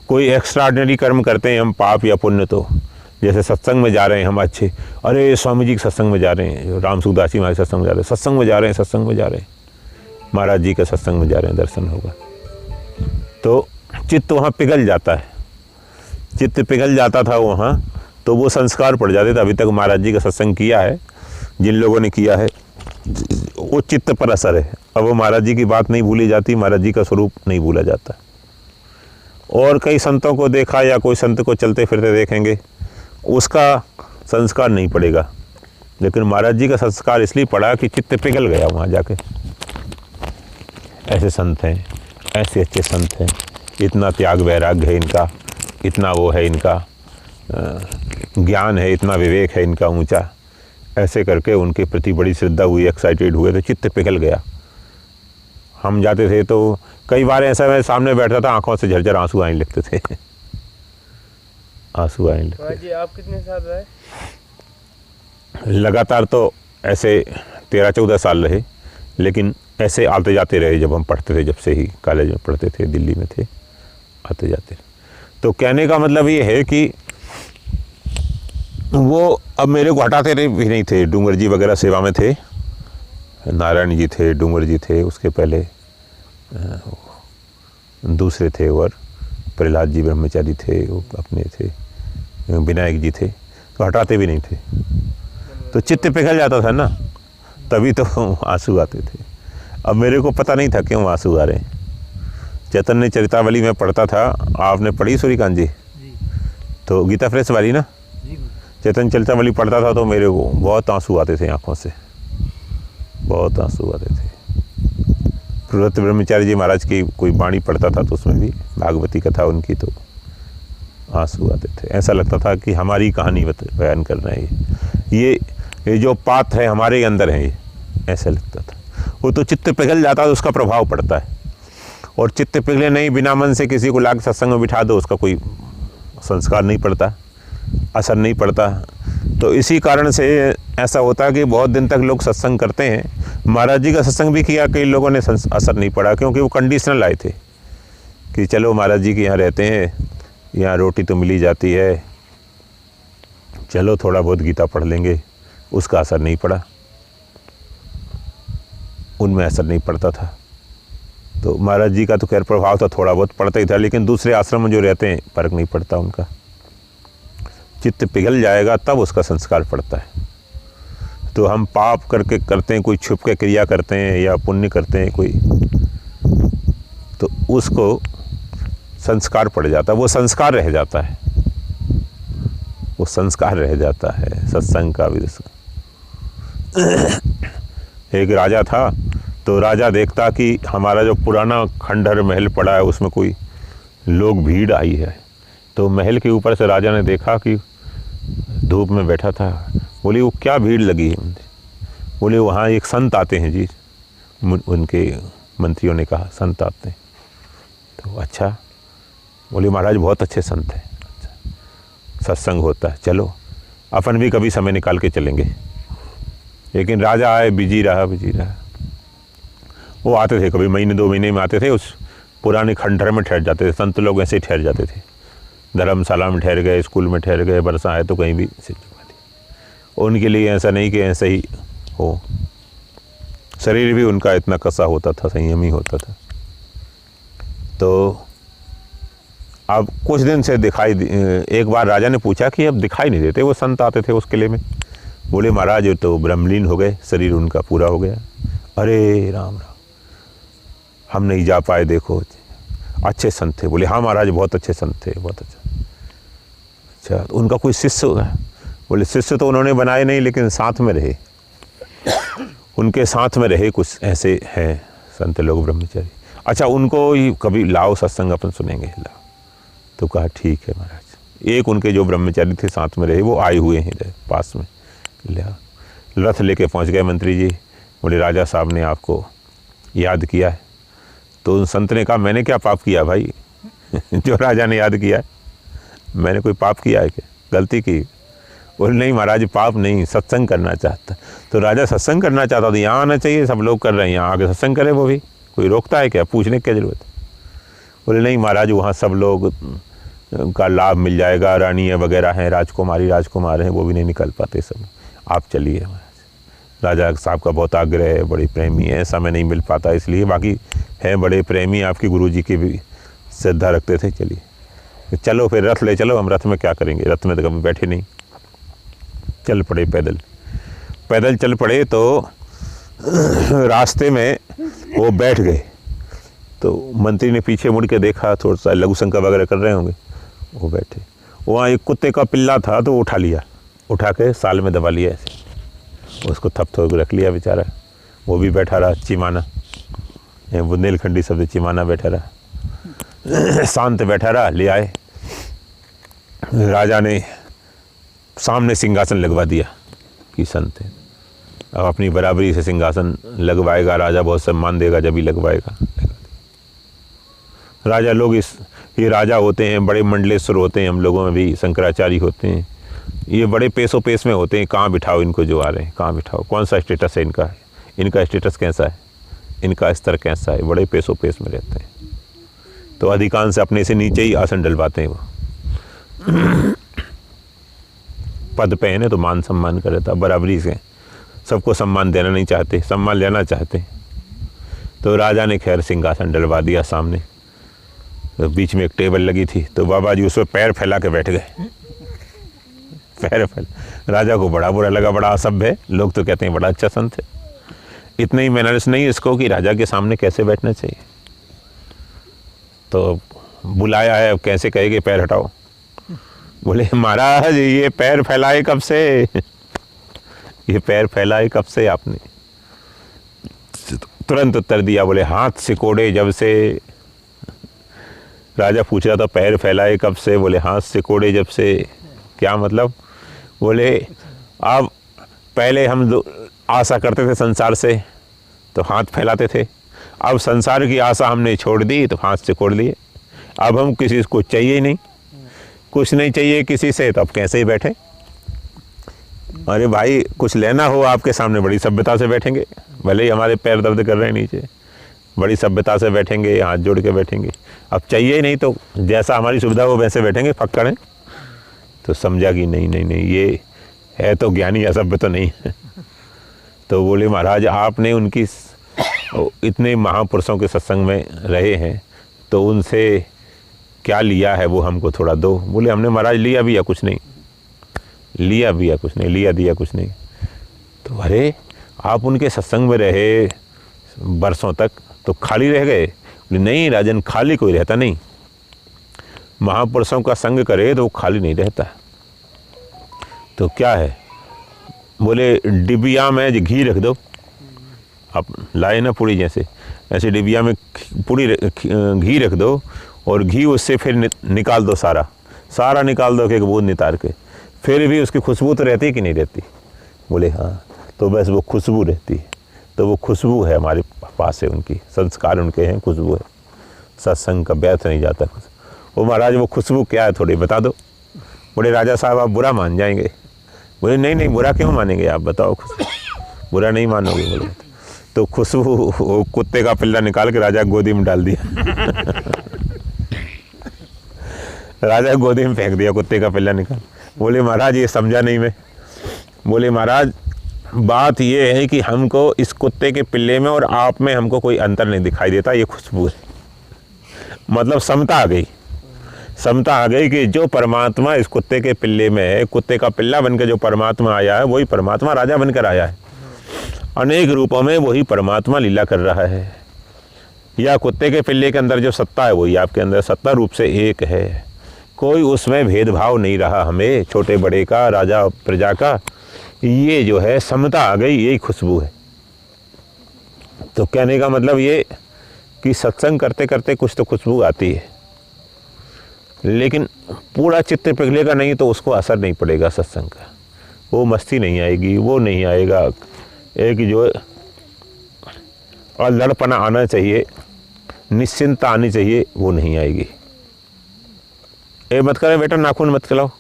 Speaker 1: कोई एक्स्ट्राऑर्डिनरी कर्म करते हैं हम, पाप या पुण्य, तो जैसे सत्संग में जा रहे हैं हम, अच्छे, अरे स्वामी जी के सत्संग में जा रहे हैं, राम सुखदास जी महाराज सत्संग में जा रहे हैं, सत्संग में जा रहे हैं, सत्संग में जा रहे हैं, महाराज जी के सत्संग में जा रहे हैं, दर्शन होगा, तो चित्त वहाँ पिघल जाता है। चित्त पिघल जाता था वहाँ, तो वो संस्कार पड़ जाते थे। अभी तक महाराज जी का सत्संग किया है जिन लोगों ने किया है, वो चित्त पर असर है। अब वो महाराज जी की बात नहीं भूली जाती, महाराज जी का स्वरूप नहीं भूला जाता। और कई संतों को देखा, या कोई संत को चलते फिरते देखेंगे, उसका संस्कार नहीं पड़ेगा, लेकिन महाराज जी का संस्कार इसलिए पड़ा कि चित्त पिघल गया वहाँ जाके। ऐसे संत हैं, ऐसे अच्छे संत हैं, इतना त्याग वैराग्य है इनका, इतना वो है इनका ज्ञान है, इतना विवेक है इनका ऊंचा, ऐसे करके उनके प्रति बड़ी श्रद्धा हुई, एक्साइटेड हुए, तो चित्त पिघल गया। हम जाते थे तो कई बार ऐसा मैं सामने बैठता था, आंखों से झरझर आंसू आने लगते थे, आंसू आने लगते।
Speaker 4: जी आप कितने साल रहे?
Speaker 1: लगातार तो ऐसे 13-14 साल रहे, लेकिन ऐसे आते जाते रहे। जब हम पढ़ते थे, जब से ही कॉलेज में पढ़ते थे, दिल्ली में थे, आते जाते। तो कहने का मतलब ये है कि वो अब मेरे को हटाते भी नहीं थे। डूंगर जी वगैरह सेवा में थे, नारायण जी थे, डूंगर जी थे, उसके पहले दूसरे थे, और प्रहलाद जी ब्रह्मचारी थे, वो अपने थे, विनायक जी थे, तो हटाते भी नहीं थे। तो चित्त पिघल जाता था ना, तभी तो आंसू आते थे। अब मेरे को पता नहीं था क्यों आंसू आ रहे हैं। चैतन्य चरितावली में पढ़ता था, आपने पढ़ी सूर्यकांत जी? तो गीता प्रेस वाली ना, चैतन्य चरितावली पढ़ता था तो मेरे को बहुत आंसू आते थे आँखों से, बहुत आंसू आते थे। प्रवृत्त ब्रह्मचारी जी महाराज की कोई वाणी पढ़ता था तो उसमें भी भागवती कथा उनकी, तो आंसू आते थे। ऐसा लगता था कि हमारी कहानी बयान कर रहे हैं, ये जो पात्र है हमारे अंदर है, ये ऐसा लगता था। वो तो चित्त पिघल जाता है तो उसका प्रभाव पड़ता है। और चित्त पिघले नहीं, बिना मन से किसी को लाके सत्संग में बिठा दो, उसका कोई संस्कार नहीं पड़ता, असर नहीं पड़ता। तो इसी कारण से ऐसा होता है कि बहुत दिन तक लोग सत्संग करते हैं। महाराज जी का सत्संग भी किया, कई लोगों ने असर नहीं पड़ा, क्योंकि वो कंडीशनल आए थे कि चलो महाराज जी के यहाँ रहते हैं, यहाँ रोटी तो मिली जाती है, चलो थोड़ा बहुत गीता पढ़ लेंगे। उसका असर नहीं पड़ा, उनमें असर नहीं पड़ता था। तो महाराज जी का तो खैर प्रभाव था, थोड़ा बहुत पड़ता ही था, लेकिन दूसरे आश्रम में जो रहते हैं फर्क नहीं पड़ता उनका। चित्त पिघल जाएगा तब उसका संस्कार पड़ता है। तो हम पाप करके करते हैं, कोई छुप के क्रिया करते हैं या पुण्य करते हैं कोई, तो उसको संस्कार पड़ जाता है, वो संस्कार रह जाता है, वो संस्कार रह जाता है सत्संग का भी। एक राजा था, तो राजा देखता कि हमारा जो पुराना खंडहर महल पड़ा है उसमें कोई लोग भीड़ आई है। तो महल के ऊपर से राजा ने देखा कि धूप में बैठा था। बोले वो क्या भीड़ लगी है? बोले वहाँ एक संत आते हैं जी। उनके मंत्रियों ने कहा संत आते हैं। तो अच्छा, बोले महाराज बहुत अच्छे संत हैं, अच्छा सत्संग होता है, चलो अपन भी कभी समय निकाल के चलेंगे। लेकिन राजा आए, बिजी रहा। वो आते थे, कभी महीने 2 महीने में आते थे, उस पुराने खंडहर में ठहर जाते थे। संत लोग ऐसे ही ठहर जाते थे, धर्मशाला में ठहर गए, स्कूल में ठहर गए, बरसा आए तो कहीं भी। उनके लिए ऐसा नहीं कि ऐसा ही हो, शरीर भी उनका इतना कसा होता था, संयमी होता था। तो अब कुछ दिन से एक बार राजा ने पूछा कि अब दिखाई नहीं देते वो संत आते थे उस किले में। बोले महाराज ये तो ब्रह्मलीन हो गए, शरीर उनका पूरा हो गया। अरे राम राम, हम नहीं जा पाए, देखो अच्छे संत थे। बोले हाँ महाराज बहुत अच्छे संत थे, बहुत अच्छा। तो उनका कोई शिष्य होगा? बोले शिष्य तो उन्होंने बनाए नहीं, लेकिन साथ में रहे, उनके साथ में रहे कुछ ऐसे हैं संत लोग ब्रह्मचारी। अच्छा उनको ही कभी लाओ सत्संग, अपन सुनेंगे, लाओ। तो कहा ठीक है महाराज। एक उनके जो ब्रह्मचारी थे साथ में रहे, वो आए हुए हैं पास में, लिया रथ लेके पहुंच गए मंत्री जी। बोले राजा साहब ने आपको याद किया है। तो उन संत ने कहा मैंने क्या पाप किया भाई जो राजा ने याद किया है, मैंने कोई पाप किया है क्या, गलती की? बोले नहीं महाराज पाप नहीं, सत्संग करना चाहता। तो राजा सत्संग करना चाहता तो यहाँ आना चाहिए, सब लोग कर रहे हैं, यहाँ आके सत्संग करे, वो भी कोई रोकता है क्या, पूछने की क्या जरूरत है? बोले नहीं महाराज वहाँ सब लोग का लाभ मिल जाएगा, रानी वगैरह हैं, राजकुमार हैं, वो भी नहीं निकल पाते सब, आप चलिए। राजा साहब का बहुत आग्रह है, बड़े प्रेमी है, समय नहीं मिल पाता इसलिए, बाकी हैं बड़े प्रेमी, आपके गुरुजी की भी श्रद्धा रखते थे, चलिए चलो फिर रथ ले चलो। हम रथ में क्या करेंगे, रथ में तो कभी बैठे नहीं। चल पड़े पैदल चल पड़े। तो रास्ते में वो बैठ गए, तो मंत्री ने पीछे मुड़ के देखा, थोड़ा सा लघु शंका वगैरह कर रहे होंगे, वो बैठे। वहाँ एक कुत्ते का पिल्ला था, तो उठा लिया, उठा के साल में दबा लिया, ऐसे उसको थप थोप रख लिया बेचारा। वो भी बैठा रहा, चिमाना, बुंदेलखंडी शब्द चिमाना, बैठा रहा, शांत बैठा रहा। ले आए, राजा ने सामने सिंहासन लगवा दिया कि संत है, अब अपनी बराबरी से सिंहासन लगवाएगा, राजा बहुत सम्मान देगा जब ही लगवाएगा। राजा लोग ये राजा होते हैं, बड़े मंडलेश्वर होते हैं, हम लोगों में भी शंकराचार्य होते हैं, ये बड़े पेशो पेश में होते हैं। कहाँ बिठाओ इनको, जो आ रहे हैं कहाँ बिठाओ, कौन सा स्टेटस है इनका, इनका स्टेटस कैसा है, इनका स्तर कैसा है, बड़े पेशो पेश में रहते हैं। तो अधिकांश अपने से नीचे ही आसन डलवाते हैं। वो पद पे है ना, तो मान सम्मान कर रहता, बराबरी से सबको सम्मान देना नहीं चाहते, सम्मान लेना चाहते। तो राजा ने खैर सिंहासन डलवा दिया सामने, तो बीच में एक टेबल लगी थी, तो बाबा जी उस पर पैर फैला के बैठ गए, पैर फैला। राजा को बड़ा बुरा लगा, बड़ा असभ्य, लोग तो कहते हैं बड़ा अच्छा संत है, इतने ही मैनर्स नहीं इसको कि राजा के सामने कैसे बैठना चाहिए। तो बुलाया है, अब कैसे कहेंगे पैर हटाओ। बोले महाराज ये पैर फैलाए कब से, ये पैर फैलाए कब से आपने? तुरंत उत्तर दिया, बोले हाथ सिकोड़े जब से। राजा पूछ रहा था पैर फैलाए कब से, बोले हाथ सिकोड़े जब से। क्या मतलब? बोले अब पहले हम आशा करते थे संसार से, तो हाथ फैलाते थे, अब संसार की आशा हमने छोड़ दी, तो हाथ सिकोड़ लिए। अब हम किसी को चाहिए ही नहीं, कुछ नहीं चाहिए किसी से, तो अब कैसे ही बैठे? अरे भाई कुछ लेना हो आपके सामने, बड़ी सभ्यता से बैठेंगे, भले ही हमारे पैर दर्द कर रहे हैं नीचे, बड़ी सभ्यता से बैठेंगे, हाथ जोड़ के बैठेंगे। अब चाहिए ही नहीं, तो जैसा हमारी सुविधा हो वैसे बैठेंगे, फक्कड़ हैं। तो समझा कि नहीं ये है तो ज्ञानी, असभ्य तो नहीं है। तो बोले महाराज आपने उनकी इतने महापुरुषों के सत्संग में रहे हैं, तो उनसे क्या लिया है वो हमको थोड़ा दो। बोले हमने महाराज लिया भी या कुछ नहीं, लिया भी या कुछ नहीं, लिया दिया कुछ नहीं। तो अरे आप उनके सत्संग में रहे बरसों तक, तो खाली रह गए? बोले नहीं राजन, खाली कोई रहता नहीं, महापुरुषों का संग करे तो वो खाली नहीं रहता। तो क्या है? बोले डिबिया में घी रख दो, आप लाए ना पूड़ी जैसे, ऐसे डिबिया में पूड़ी घी रख दो, और घी उससे फिर निकाल दो, सारा निकाल दो, एक बूंद नितार के, फिर भी उसकी खुशबू तो रहती कि नहीं रहती? बोले हाँ। तो बस वो खुशबू रहती है, तो वो खुशबू है हमारे पास है, उनकी संस्कार उनके हैं, खुशबू है, सत्संग का व्यर्थ नहीं जाता। वो महाराज वो खुशबू क्या है थोड़ी बता दो। बोले राजा साहब आप बुरा मान जाएंगे। बोले नहीं बुरा क्यों मानेंगे, आप बताओ, खुशबू बुरा नहीं मानोगे। बोले तो खुशबू वो कुत्ते का पिल्ला निकाल के राजा गोदी में डाल दिया। राजा गोदी में फेंक दिया कुत्ते का पिल्ला निकाल। बोले महाराज ये समझा नहीं मैं। बोले महाराज बात ये है कि हमको इस कुत्ते के पिल्ले में और आप में हमको कोई अंतर नहीं दिखाई देता, ये खुशबू है। मतलब समता आ गई, समता आ गई कि जो परमात्मा इस कुत्ते के पिल्ले में है, कुत्ते का पिल्ला बनकर जो परमात्मा आया है, वही परमात्मा राजा बनकर आया है। अनेक रूपों में वही परमात्मा लीला कर रहा है। या कुत्ते के पिल्ले के अंदर जो सत्ता है वही आपके अंदर सत्ता रूप से एक है, कोई उसमें भेदभाव नहीं रहा हमें, छोटे बड़े का, राजा प्रजा का। ये जो है समता आ गई, यही खुशबू है। तो कहने का मतलब ये कि सत्संग करते करते कुछ तो खुशबू आती है, लेकिन पूरा चित्त पिघलेगा नहीं तो उसको असर नहीं पड़ेगा सत्संग का, वो मस्ती नहीं आएगी, वो नहीं आएगा। एक जो और लड़पना आना चाहिए, निश्चिंतता आनी चाहिए, वो नहीं आएगी। ए मत करे बेटा, नाखून मत खिलाओ,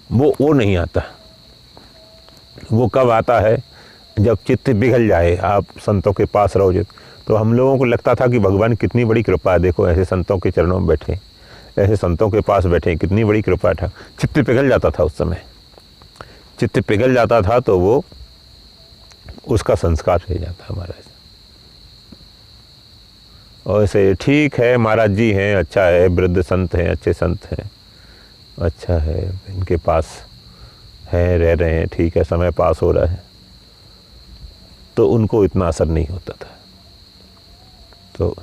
Speaker 1: वो नहीं आता। वो कब आता है? जब चित्त पिघल जाए। आप संतों के पास रहोगे तो हम लोगों को लगता था कि भगवान कितनी बड़ी कृपा है, देखो ऐसे संतों के चरणों में बैठे, ऐसे संतों के पास बैठे, कितनी बड़ी कृपा था। चित्त पिघल जाता था उस समय, चित्त पिघल जाता था तो वो उसका संस्कार रह जाता महाराज। और ऐसे ठीक है महाराज जी हैं, अच्छा है, वृद्ध संत हैं, अच्छे संत हैं, अच्छा है, इनके पास हैं, रह रहे हैं, ठीक है, समय पास हो रहा है, तो उनको इतना असर नहीं होता था। तो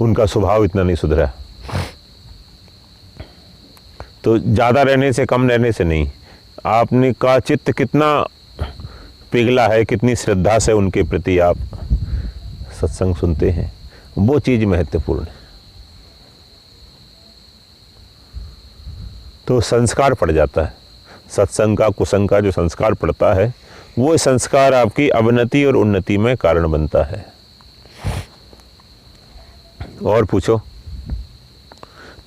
Speaker 1: उनका स्वभाव इतना नहीं सुधरा। तो ज़्यादा रहने से, कम रहने से नहीं, आपने का चित्त कितना पिघला है, कितनी श्रद्धा से उनके प्रति आप सत्संग सुनते हैं, वो चीज़ महत्वपूर्ण है। तो संस्कार पड़ जाता है, सत्संग का, कुसंग का जो संस्कार पड़ता है, वो संस्कार आपकी अवनति और उन्नति में कारण बनता है। और पूछो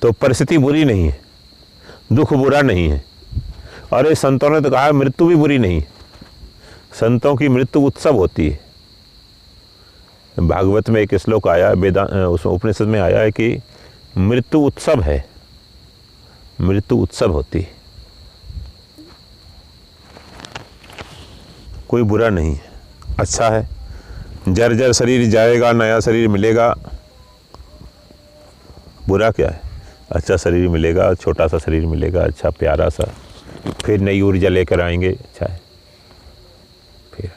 Speaker 1: तो परिस्थिति बुरी नहीं है, दुख बुरा नहीं है। अरे संतों ने तो कहा मृत्यु भी बुरी नहीं, संतों की मृत्यु उत्सव होती है। भागवत में एक श्लोक आया, उसमें उपनिषद में आया है कि मृत्यु उत्सव है, मृत्यु उत्सव होती है, कोई बुरा नहीं है, अच्छा है। जर्जर शरीर जाएगा, नया शरीर मिलेगा, बुरा क्या है? अच्छा शरीर मिलेगा, छोटा सा शरीर मिलेगा, अच्छा प्यारा सा, फिर नई ऊर्जा लेकर आएंगे, अच्छा है, फिर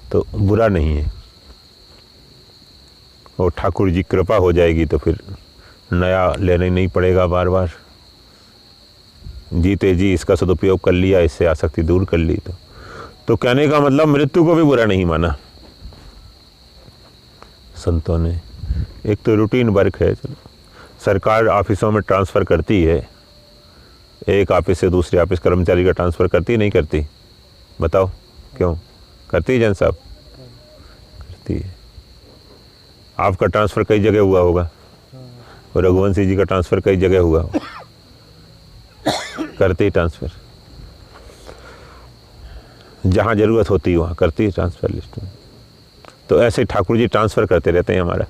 Speaker 1: तो बुरा नहीं है। और ठाकुर जी कृपा हो जाएगी तो फिर नया लेने नहीं पड़ेगा बार बार। जीते जी इसका सदुपयोग कर लिया, इससे आसक्ति दूर कर ली। तो कहने का मतलब मृत्यु को भी बुरा नहीं माना संतों ने। एक तो रूटीन वर्क है, चलो सरकार ऑफिसों में ट्रांसफ़र करती है, एक ऑफिस से दूसरे ऑफिस कर्मचारी का ट्रांसफ़र करती नहीं करती? बताओ क्यों करती है? जन साहब करती है। आपका ट्रांसफ़र कई जगह हुआ होगा, और रघुवंशी जी का ट्रांसफ़र कई जगह हुआ होगा, करते ही ट्रांसफ़र, जहाँ ज़रूरत होती है वहाँ करती है ट्रांसफ़र लिस्ट में। तो ऐसे ठाकुर जी ट्रांसफ़र करते रहते हैं हमारा।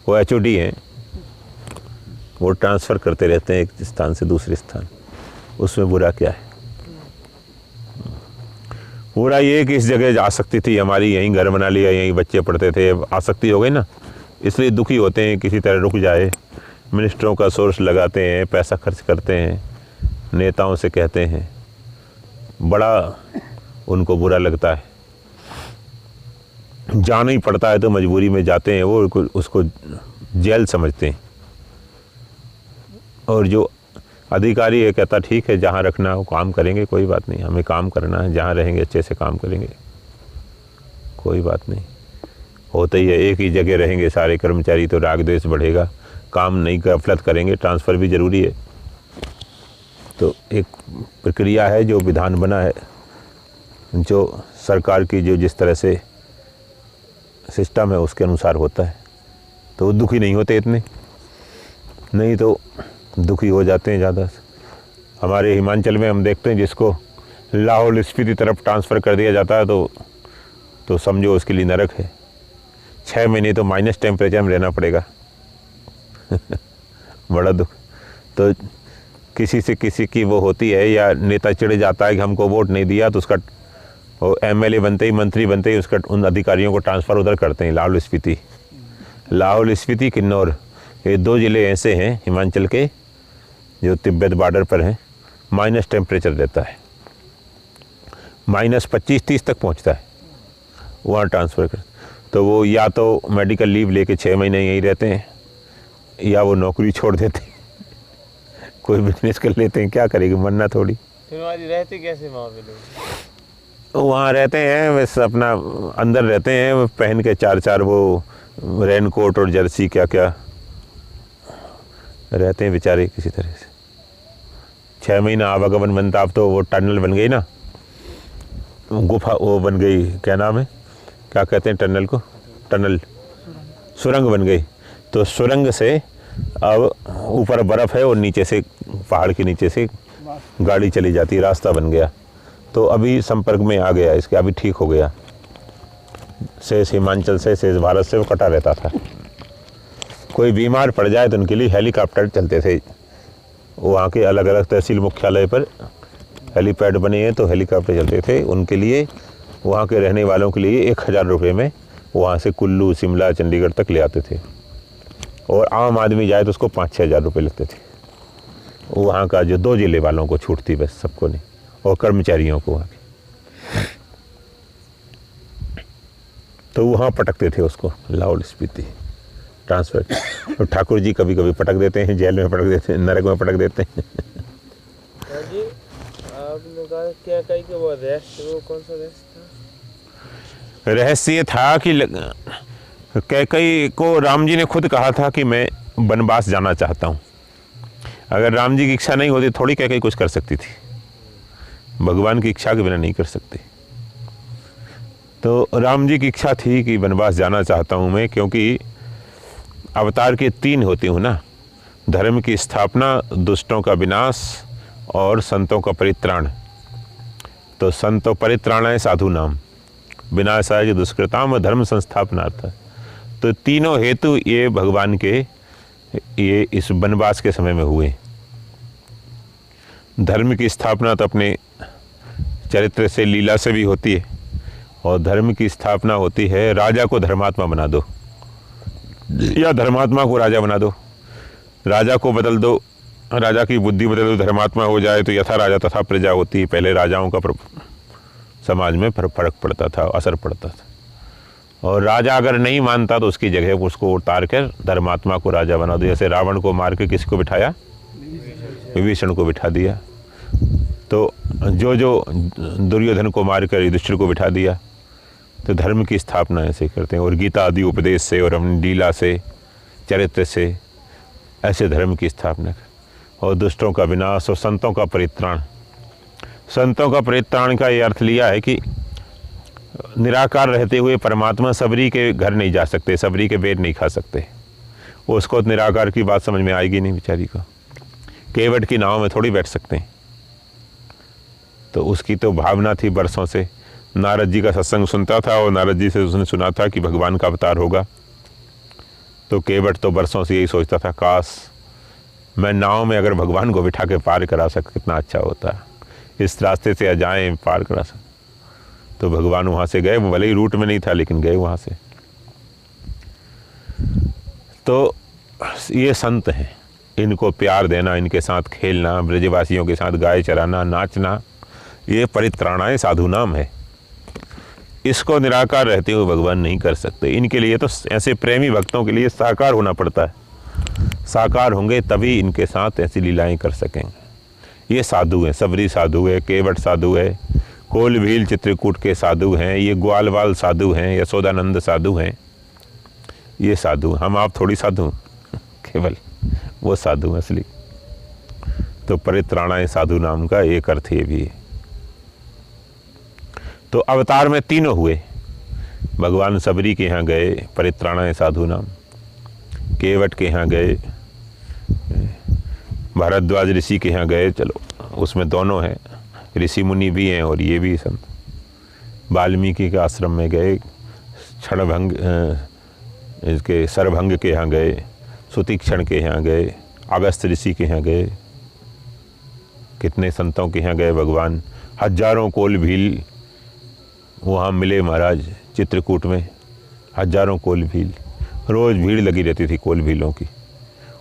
Speaker 1: वो HOD हैं, वो ट्रांसफ़र करते रहते हैं एक स्थान से दूसरे स्थान, उसमें बुरा क्या है? बुरा ये कि इस जगह आसक्ति थी हमारी, यहीं घर बना लिया, यहीं बच्चे पढ़ते थे, आसक्ति हो गई ना, इसलिए दुखी होते हैं, किसी तरह रुक जाए। मिनिस्टरों का सोर्स लगाते हैं, पैसा खर्च करते हैं, नेताओं से कहते हैं, बड़ा उनको बुरा लगता है। जाना ही पड़ता है तो मजबूरी में जाते हैं, वो उसको जेल समझते हैं। और जो अधिकारी है कहता ठीक है, जहाँ रखना हो काम करेंगे, कोई बात नहीं, हमें काम करना है, जहाँ रहेंगे अच्छे से काम करेंगे, कोई बात नहीं। होता ही है, एक ही जगह रहेंगे सारे कर्मचारी तो राग द्वेष बढ़ेगा, काम नहीं गफलत करेंगे, ट्रांसफ़र भी ज़रूरी है। तो एक प्रक्रिया है, जो विधान बना है, जो सरकार की जो जिस तरह से सिस्टम है उसके अनुसार होता है। तो वो दुखी नहीं होते इतने, नहीं तो दुखी हो जाते हैं ज़्यादा। हमारे हिमाचल में हम देखते हैं जिसको लाहौल स्पीति तरफ ट्रांसफ़र कर दिया जाता है तो समझो उसके लिए नरक है। 6 महीने तो माइनस टेम्परेचर में रहना पड़ेगा। बड़ा दुख। तो किसी से किसी की वो होती है, या नेता चिढ़ जाता है कि हमको वोट नहीं दिया, तो उसका वो MLA बनते ही, मंत्री बनते ही उसका उन अधिकारियों को ट्रांसफ़र उधर करते हैं। लाहौल स्पीति किन्नौर, ये 2 ज़िले ऐसे हैं हिमाचल के जो तिब्बत बॉर्डर पर हैं। माइनस टेम्परेचर रहता है, -25-30 तक पहुंचता है, वहाँ ट्रांसफ़र कर। तो वो या तो मेडिकल लीव लेके 6 महीने यहीं रहते हैं, या वो नौकरी छोड़ देते हैं, कोई बिजनेस कर लेते हैं। क्या करेंगे, मरना थोड़ी।
Speaker 4: फिर हमारी रहते कैसे वहाँ पे लोग?
Speaker 1: वहाँ रहते हैं बस अपना अंदर रहते हैं, पहन के 4-4 वो रेन कोट और जर्सी क्या क्या रहते हैं बेचारे किसी तरह से। 6 महीना आवागमन बनता, अब तो वो टनल बन गई ना, गुफा वो बन गई, क्या नाम है, क्या कहते हैं टनल को, टनल सुरंग बन गई। तो सुरंग से अब ऊपर बर्फ़ है और नीचे से पहाड़ के नीचे से गाड़ी चली जाती है, रास्ता बन गया। तो अभी संपर्क में आ गया इसके, अभी ठीक हो गया। शेष हिमाचल से, शेष भारत से वो कटा रहता था। कोई बीमार पड़ जाए तो उनके लिए हेलीकॉप्टर चलते थे। वहाँ के अलग अलग तहसील मुख्यालय पर हेलीपैड बने हैं, तो हेलीकॉप्टर चलते थे उनके लिए। वहाँ के रहने वालों के लिए 1000 रुपये में वहाँ से कुल्लू, शिमला, चंडीगढ़ तक ले आते थे। और आम आदमी जाए तो उसको 5-6 हज़ार रुपये लगते थे। वहाँ का जो 2 जिले वालों को छूट थी बस, सबको नहीं, और कर्मचारियों को वहाँ के। तो वहाँ पटकते थे उसको, लाहौल स्पीति ट्रांसफ़र। तो ठाकुर जी कभी कभी पटक देते हैं, जेल में पटक देते हैं, नरक में पटक देते हैं।
Speaker 4: जी आपने कहा क्या कही कि वो रेस्ट, वो कौन सा रेस्ट था?
Speaker 1: रहस्य ये था कि कैकई को राम जी ने खुद कहा था कि मैं वनवास जाना चाहता हूँ। अगर राम जी की इच्छा नहीं होती थोड़ी कैकई कुछ कर सकती थी। भगवान की इच्छा के बिना नहीं कर सकते। तो राम जी की इच्छा थी कि वनवास जाना चाहता हूँ मैं, क्योंकि अवतार के 3 होती हूँ ना, धर्म की स्थापना, दुष्टों का विनाश और संतों का परित्राण। तो संतो परित्राणाय साधु नाम, विनाशाय दुष्कृताम धर्म संस्थापनार्थ। तो तीनों हेतु ये भगवान के ये इस वनवास के समय में हुए। धर्म की स्थापना तो अपने चरित्र से, लीला से भी होती है, और धर्म की स्थापना होती है राजा को धर्मात्मा बना दो, या धर्मात्मा को राजा बना दो। राजा को बदल दो, राजा की बुद्धि बदल दो, धर्मात्मा हो जाए तो यथा राजा तथा प्रजा होती है। पहले राजाओं का समाज में फर्क पड़ता था, असर पड़ता था। और राजा अगर नहीं मानता तो उसकी जगह उसको उतार कर धर्मात्मा को राजा बना दो। जैसे रावण को मार के किसको बिठाया, विभीषण को बिठा दिया। तो जो दुर्योधन को मार कर युधिष्ठिर को बिठा दिया। तो धर्म की स्थापना ऐसे करते हैं, और गीता आदि उपदेश से और अपनी लीला से, चरित्र से ऐसे धर्म की स्थापना कर। और दुष्टों का विनाश और संतों का परित्राण। संतों का परित्राण का ये अर्थ लिया है कि निराकार रहते हुए परमात्मा सबरी के घर नहीं जा सकते, सबरी के पेट नहीं खा सकते। उसको निराकार की बात समझ में आएगी नहीं बेचारी को। केवट की नाव में थोड़ी बैठ सकते हैं। तो उसकी तो भावना थी बरसों से। नारद जी का सत्संग सुनता था, और नारद जी से उसने सुना था कि भगवान का अवतार होगा। तो केवट तो बरसों से यही सोचता था, काश मैं नाव में अगर भगवान को बिठा के पार करा सक कितना अच्छा होता, इस रास्ते से जाएं पार करा सक। तो भगवान वहाँ से गए, वो भले ही रूट में नहीं था लेकिन गए वहाँ से। तो ये संत हैं, इनको प्यार देना, इनके साथ खेलना, ब्रजवासियों के साथ गाय चराना, नाचना, ये परित्राणाय साधु नाम है। इसको निराकार रहते हुए भगवान नहीं कर सकते। इनके लिए तो ऐसे प्रेमी भक्तों के लिए साकार होना पड़ता है। साकार होंगे तभी इनके साथ ऐसी लीलाएं कर सकेंगे। ये साधु हैं, सबरी साधु है, केवट साधु है, कोल भील चित्रकूट के साधु हैं, ये ग्वालवाल साधु हैं, यशोदानंद साधु हैं। ये साधु, हम आप थोड़ी साधु, केवल वो साधु हैं असली। तो परित्राणाय साधु नाम का एक अर्थ ये भी है। तो अवतार में 3 हुए। भगवान सबरी के यहाँ गए, परित्राणाय साधु नाम। केवट के यहाँ गए, भारद्वाज ऋषि के यहाँ गए। चलो उसमें दोनों हैं, ऋषि मुनि भी हैं और ये भी संत। वाल्मीकि के आश्रम में गए, क्षणभंग इसके सरभंग के यहाँ गए, सुतीक्षण के यहाँ गए, अगस्त ऋषि के यहाँ गए। कितने संतों के यहाँ गए भगवान। हजारों कोल भील वहाँ मिले महाराज चित्रकूट में, हजारों कोल भील। रोज़ भीड़ लगी रहती थी कोल भीलों की।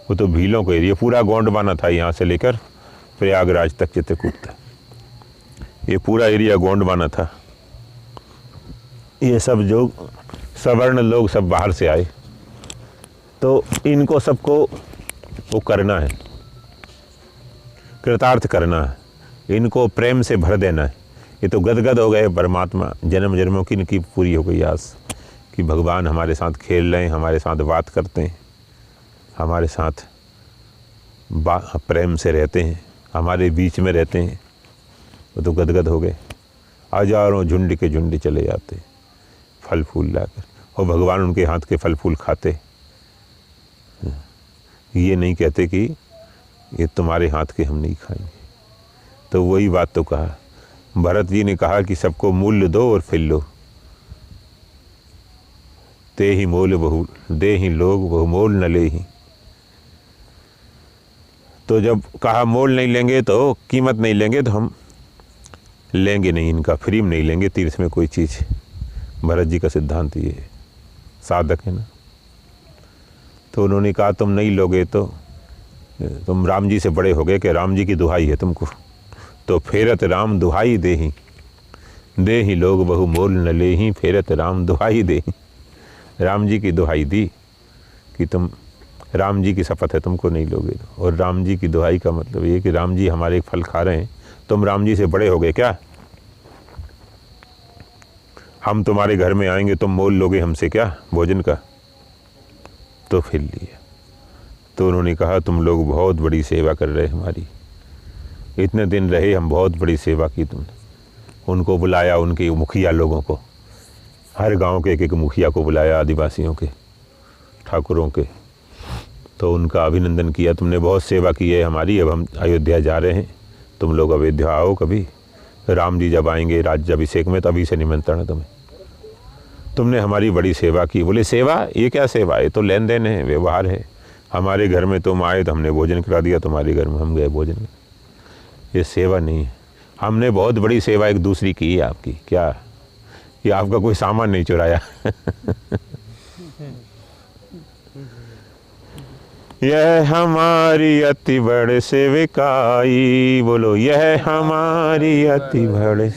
Speaker 1: वो तो भीलों का एरिया पूरा गोंडवाना था, यहाँ से लेकर प्रयागराज तक, चित्रकूट तक ये पूरा एरिया गोंडवाना था। ये सब जो सवर्ण लोग सब बाहर से आए, तो इनको सबको वो करना है, कृतार्थ करना है, इनको प्रेम से भर देना है। ये तो गदगद हो गए परमात्मा, जन्म जन्मों की इनकी पूरी हो गई आस कि भगवान हमारे साथ खेल रहे हैं, हमारे साथ बात करते हैं, हमारे साथ प्रेम से रहते हैं, हमारे बीच में रहते हैं। वो तो गदगद हो गए। हजारों झुंड के झुंड चले जाते फल फूल लाकर, और भगवान उनके हाथ के फल फूल खाते। ये नहीं कहते कि ये तुम्हारे हाथ के हम नहीं खाएंगे। तो वही बात तो कहा, भरत जी ने कहा कि सबको मूल्य दो और फिर लो, ते ही मोल बहु दे ही लोग बहुमोल न ले ही। तो जब कहा मोल नहीं लेंगे तो कीमत नहीं लेंगे तो हम लेंगे नहीं, इनका फ्री में नहीं लेंगे तीर्थ में कोई चीज़। भरत जी का सिद्धांत ये है, साधक है ना। तो उन्होंने कहा तुम नहीं लोगे तो तुम राम जी से बड़े हो गए कि राम जी की दुहाई है तुमको। तो फेरत राम दुहाई दे ही लोग बहु मोल न ले ही, फेरत राम दुहाई दे ही। राम जी की दुहाई दी कि तुम, राम जी की शपथ है तुमको नहीं लोगे तो। और राम जी की दुहाई का मतलब ये कि राम जी हमारे एक फल खा रहे हैं, तुम राम जी से बड़े हो गए क्या? हम तुम्हारे घर में आएंगे, तुम मोल लोगे हमसे क्या भोजन का? तो फिर लिए। तो उन्होंने कहा तुम लोग बहुत बड़ी सेवा कर रहे हमारी, इतने दिन रहे हम, बहुत बड़ी सेवा की तुमने। उनको बुलाया, उनके मुखिया लोगों को, हर गांव के एक एक मुखिया को बुलाया, आदिवासियों के, ठाकुरों के। तो उनका अभिनंदन किया, तुमने बहुत सेवा की है हमारी, अब हम अयोध्या जा रहे हैं, तुम लोग अयोध्या आओ कभी, राम जी जब आएंगे राज्याभिषेक में तभी से निमंत्रण है तुम्हें, तुमने हमारी बड़ी सेवा की। बोले सेवा? ये क्या सेवा है? तो लेन देन है, व्यवहार है। हमारे घर में तुम आए तो हमने भोजन करा दिया, तुम्हारे घर में हम गए भोजन। ये सेवा नहीं है। हमने बहुत बड़ी सेवा एक दूसरी की है आपकी। क्या? ये आपका कोई सामान नहीं चुराया। यह हमारी अति बड़ सेविकाई, बोलो यह हमारी अति बड़,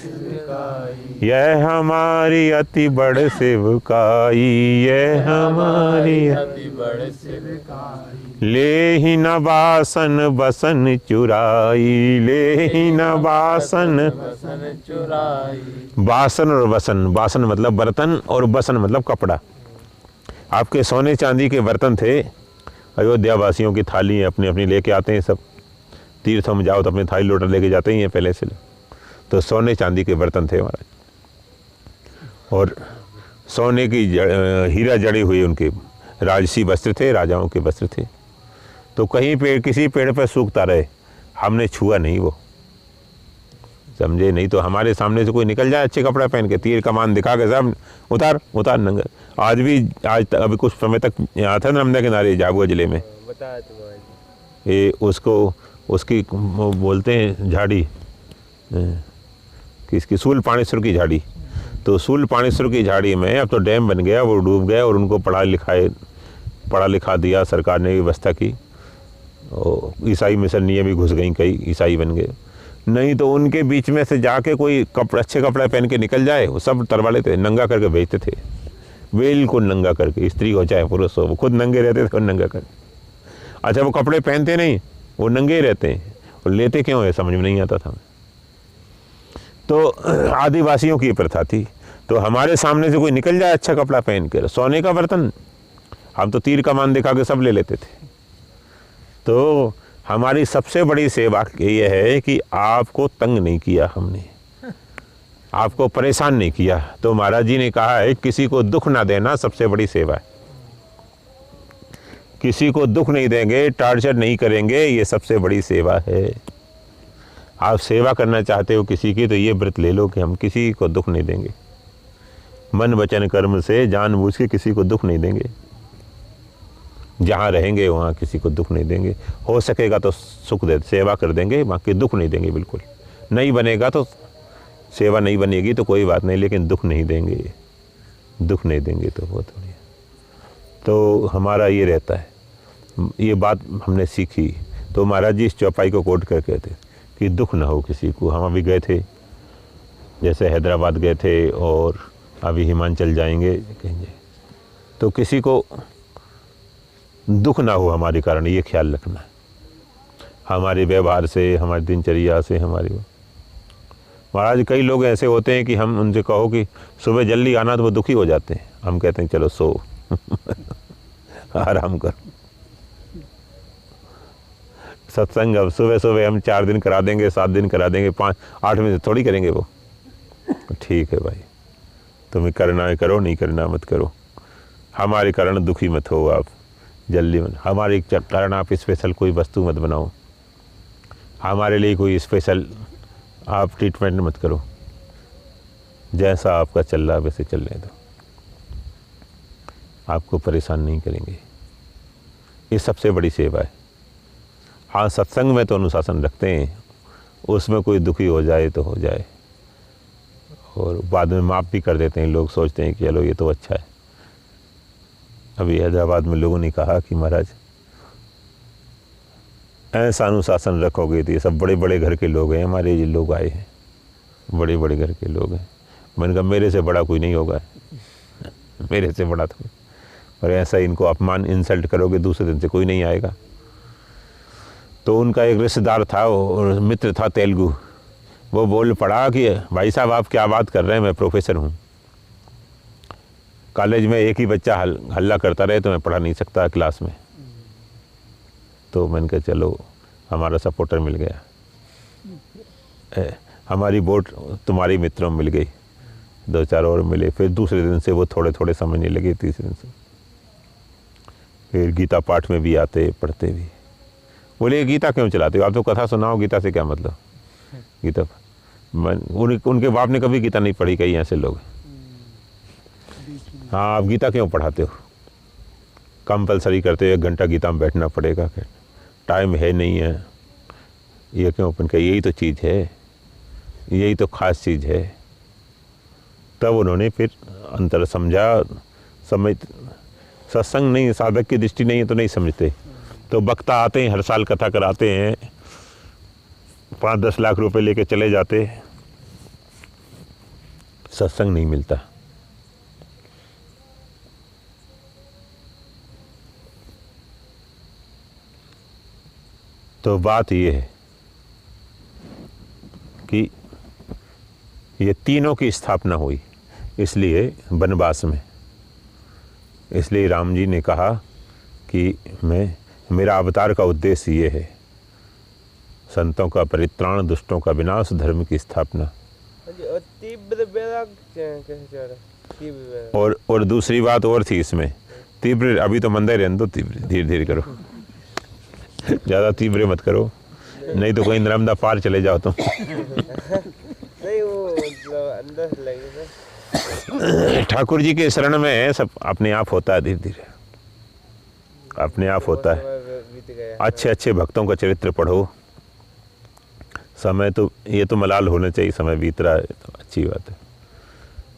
Speaker 1: यह हमारी अति बड़ सेवकाई, यह हमारी अति बड़ सेवकाई। ले ही न बासन बसन चुराई, ले ही न बासन बसन चुराई। बासन और बसन, बासन मतलब बर्तन और बसन मतलब कपड़ा। आपके सोने चांदी के बर्तन थे, अयोध्या वासियों की थाली अपनी अपनी लेके आते हैं सब। तीर्थों में जाओ तो अपनी थाली लोटा लेके जाते ही हैं पहले से। तो सोने चांदी के बर्तन थे महाराज, और सोने की हीरा जड़ी हुई उनके राजसी वस्त्र थे, राजाओं के वस्त्र थे। तो कहीं पे किसी पेड़ पर सूखता रहे, हमने छुआ नहीं वो, समझे? नहीं तो हमारे सामने से कोई निकल जाए अच्छे कपड़ा पहन के, तीर कमान दिखा के सब उतार उतार नंगा। आज भी, आज अभी कुछ समय तक यहाँ था नर्मदा किनारे झाबुआ जिले में, ये उसको उसकी बोलते हैं झाड़ी, किसकी? शूलपाणेश्वर की झाड़ी। तो शूलपाणेश्वर की झाड़ी में अब तो डैम बन गया, वो डूब गया, और उनको पढ़ा लिखा दिया सरकार ने, व्यवस्था की। और ईसाई मिशनियाँ भी घुस गई, कई ईसाई बन गए। नहीं तो उनके बीच में से जाके कोई अच्छे कपड़े पहन के निकल जाए, वो सब तरवा लेते, नंगा करके भेजते थे, बिल्कुल नंगा करके, स्त्री हो चाहे पुरुष हो, वो खुद नंगे रहते थे और नंगा करके। अच्छा, वो कपड़े पहनते नहीं, वो नंगे ही रहते हैं, और लेते क्यों है समझ में नहीं आता था। तो आदिवासियों की प्रथा थी। तो हमारे सामने से कोई निकल जाए अच्छा कपड़ा पहन कर, सोने का बर्तन, हम तो तीर कमान दिखा के सब ले लेते थे। तो हमारी सबसे बड़ी सेवा ये है कि आपको तंग नहीं किया हमने, आपको परेशान नहीं किया। तो महाराज जी ने कहा है किसी को दुख ना देना सबसे बड़ी सेवा है। किसी को दुख नहीं देंगे, टार्चर नहीं करेंगे, ये सबसे बड़ी सेवा है। आप सेवा करना चाहते हो किसी की, तो ये व्रत ले लो कि हम किसी को दुख नहीं देंगे, मन वचन कर्म से जानबूझ के किसी को दुख नहीं देंगे। जहाँ रहेंगे वहाँ किसी को दुख नहीं देंगे। हो सकेगा तो सुख दे सेवा कर देंगे, बाकी दुख नहीं देंगे बिल्कुल। नहीं बनेगा तो सेवा नहीं बनेगी तो कोई बात नहीं, लेकिन दुख नहीं देंगे, दुख नहीं देंगे तो बहुत बढ़िया। तो हमारा ये रहता है, ये बात हमने सीखी। तो महाराज जी इस चौपाई को कोट कर कहते कि दुख ना हो किसी को। हम अभी गए थे, जैसे हैदराबाद गए थे और अभी हिमाचल जाएंगे कहेंगे, तो किसी को दुख ना हो हमारे कारण, ये ख्याल रखना है। हमारे व्यवहार से, हमारी दिनचर्या से, हमारी महाराज कई लोग ऐसे होते हैं कि हम उनसे कहो कि सुबह जल्दी आना तो वो दुखी हो जाते हैं। हम कहते हैं चलो सो आराम कर। सत्संग अब सुबह सुबह हम 4 दिन करा देंगे, 7 दिन करा देंगे, 5-8 में थोड़ी करेंगे वो। ठीक है भाई, तुम्हें करना है करो, नहीं करना मत करो। हमारे कारण दुखी मत हो आप, जल्दी मत। हमारे कारण आप स्पेशल कोई वस्तु मत बनाओ, हमारे लिए कोई स्पेशल आप ट्रीटमेंट मत करो। जैसा आपका चल रहा वैसे चलने दो, आपको परेशान नहीं करेंगे। ये सबसे बड़ी सेवा है। हाँ, सत्संग में तो अनुशासन रखते हैं, उसमें कोई दुखी हो जाए तो हो जाए, और बाद में माफ़ भी कर देते हैं। लोग सोचते हैं कि चलो ये तो अच्छा है। अभी हैदराबाद में लोगों ने कहा कि महाराज ऐसा अनुशासन रखोगे तो ये सब बड़े बड़े घर के लोग हैं, हमारे ये लोग आए हैं, बड़े बड़े घर के लोग हैं। मैंने कहा मेरे से बड़ा कोई नहीं होगा, मेरे से बड़ा तो, और ऐसा इनको अपमान इंसल्ट करोगे दूसरे दिन से कोई नहीं आएगा। तो उनका एक रिश्तेदार था और मित्र था तेलुगु, वो बोल पड़ा कि भाई साहब आप क्या बात कर रहे हैं, मैं प्रोफेसर हूँ, कॉलेज में एक ही बच्चा हल्ला करता रहे तो मैं पढ़ा नहीं सकता क्लास में। तो मैंने कहा चलो हमारा सपोर्टर मिल गया, हमारी वोट तुम्हारी मित्रों में मिल गई, 2-4 और मिले। फिर दूसरे दिन से वो थोड़े थोड़े समझने लगे, तीसरे दिन से फिर गीता पाठ में भी आते, पढ़ते भी। बोले गीता क्यों चलाते हो, आप तो कथा सुनाओ, गीता से क्या मतलब। गीता उनके बाप ने कभी गीता नहीं पढ़ी, कई ऐसे लोग। हाँ, आप गीता क्यों पढ़ाते हो, कंपलसरी करते हो, 1 घंटा गीता में बैठना पड़ेगा, टाइम है नहीं है, ये क्यों अपन का, यही तो चीज़ है, यही तो ख़ास चीज़ है। तब उन्होंने फिर अंतर समझा। समझ सत्संग नहीं, साधक की दृष्टि नहीं है तो नहीं समझते। तो वक्ता आते हैं, हर साल कथा कराते हैं, 5-10 लाख रुपए लेके चले जाते, सत्संग नहीं मिलता। तो बात ये है कि ये तीनों की स्थापना हुई इसलिए वनवास में। इसलिए राम जी ने कहा कि मेरा अवतार का उद्देश्य ये है, संतों का परित्राण, दुष्टों का विनाश, धर्म की स्थापना।
Speaker 4: तीव्र वैराग्य
Speaker 1: और दूसरी बात और थी इसमें, तीव्र, अभी तो मंदा ही रहने दो, तीव्र धीरे धीरे करो, ज़्यादा तीव्र मत करो, नहीं तो कहीं नर्मदा पार चले जाओ तुम।
Speaker 4: नहीं, वो अंदर लगेगा।
Speaker 1: ठाकुर जी के शरण में सब अपने आप होता है, धीरे धीरे अपने आप होता है। अच्छे अच्छे भक्तों का चरित्र पढ़ो, समय तो ये तो मलाल होना चाहिए, समय बीत रहा है तो अच्छी बात है।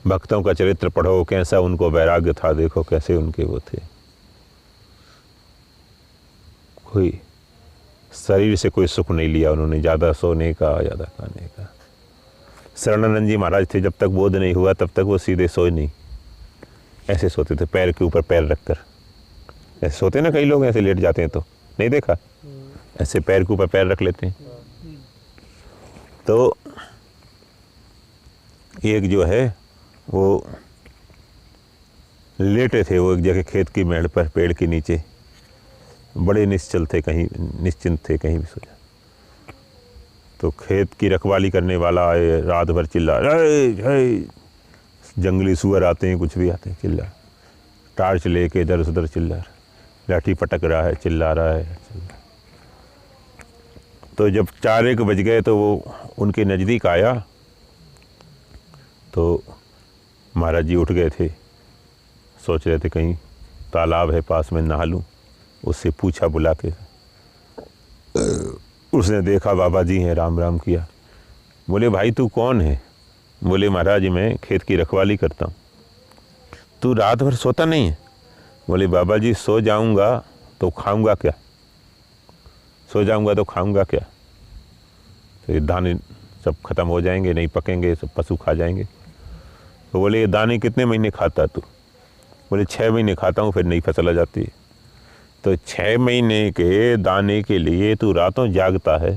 Speaker 1: भक्तों का चरित्र पढ़ो, कैसा उनको वैराग्य था, देखो कैसे उनके वो थे। कोई शरीर से कोई सुख नहीं लिया उन्होंने, ज़्यादा सोने का, ज़्यादा खाने का। शरणानंद जी महाराज थे, जब तक बोध नहीं हुआ तब तक वो सीधे सोए नहीं, ऐसे सोते थे, पैर के ऊपर पैर रखकर। ऐसे सोते ना, कई लोग ऐसे लेट जाते हैं, तो नहीं देखा, ऐसे पैर के ऊपर पैर रख लेते हैं। तो एक जो है वो लेटे थे, वो एक जगह खेत की मेड़ पर पेड़ के नीचे, बड़े निश्चल थे, कहीं निश्चिंत थे, कहीं भी सो जाए। तो खेत की रखवाली करने वाला आए, रात भर चिल्ला, जंगली सुअर आते हैं, कुछ भी आते हैं, चिल्ला, टार्च लेके इधर उधर चिल्ला, लाठी पटक रहा है, चिल्ला रहा है, चिल्ला। तो जब 4-1 बज गए तो वो उनके नज़दीक आया, तो महाराज जी उठ गए थे, सोच रहे थे कहीं तालाब है पास में, नहा लूँ। उससे पूछा बुला के, उसने देखा बाबा जी हैं, राम राम किया। बोले भाई तू कौन है? बोले महाराज मैं खेत की रखवाली करता हूँ। तू रात भर सोता नहीं है? बोले बाबा जी सो जाऊँगा तो खाऊँगा क्या, सो जाऊँगा तो खाऊँगा क्या, तो ये दाने सब खत्म हो जाएंगे, नहीं पकेंगे, सब पशु खा जाएंगे। तो बोले ये दाने कितने महीने खाता तू? बोले 6 महीने खाता हूँ, फिर नई फसल आ जाती है। तो 6 महीने के दाने के लिए तू रातों जागता है,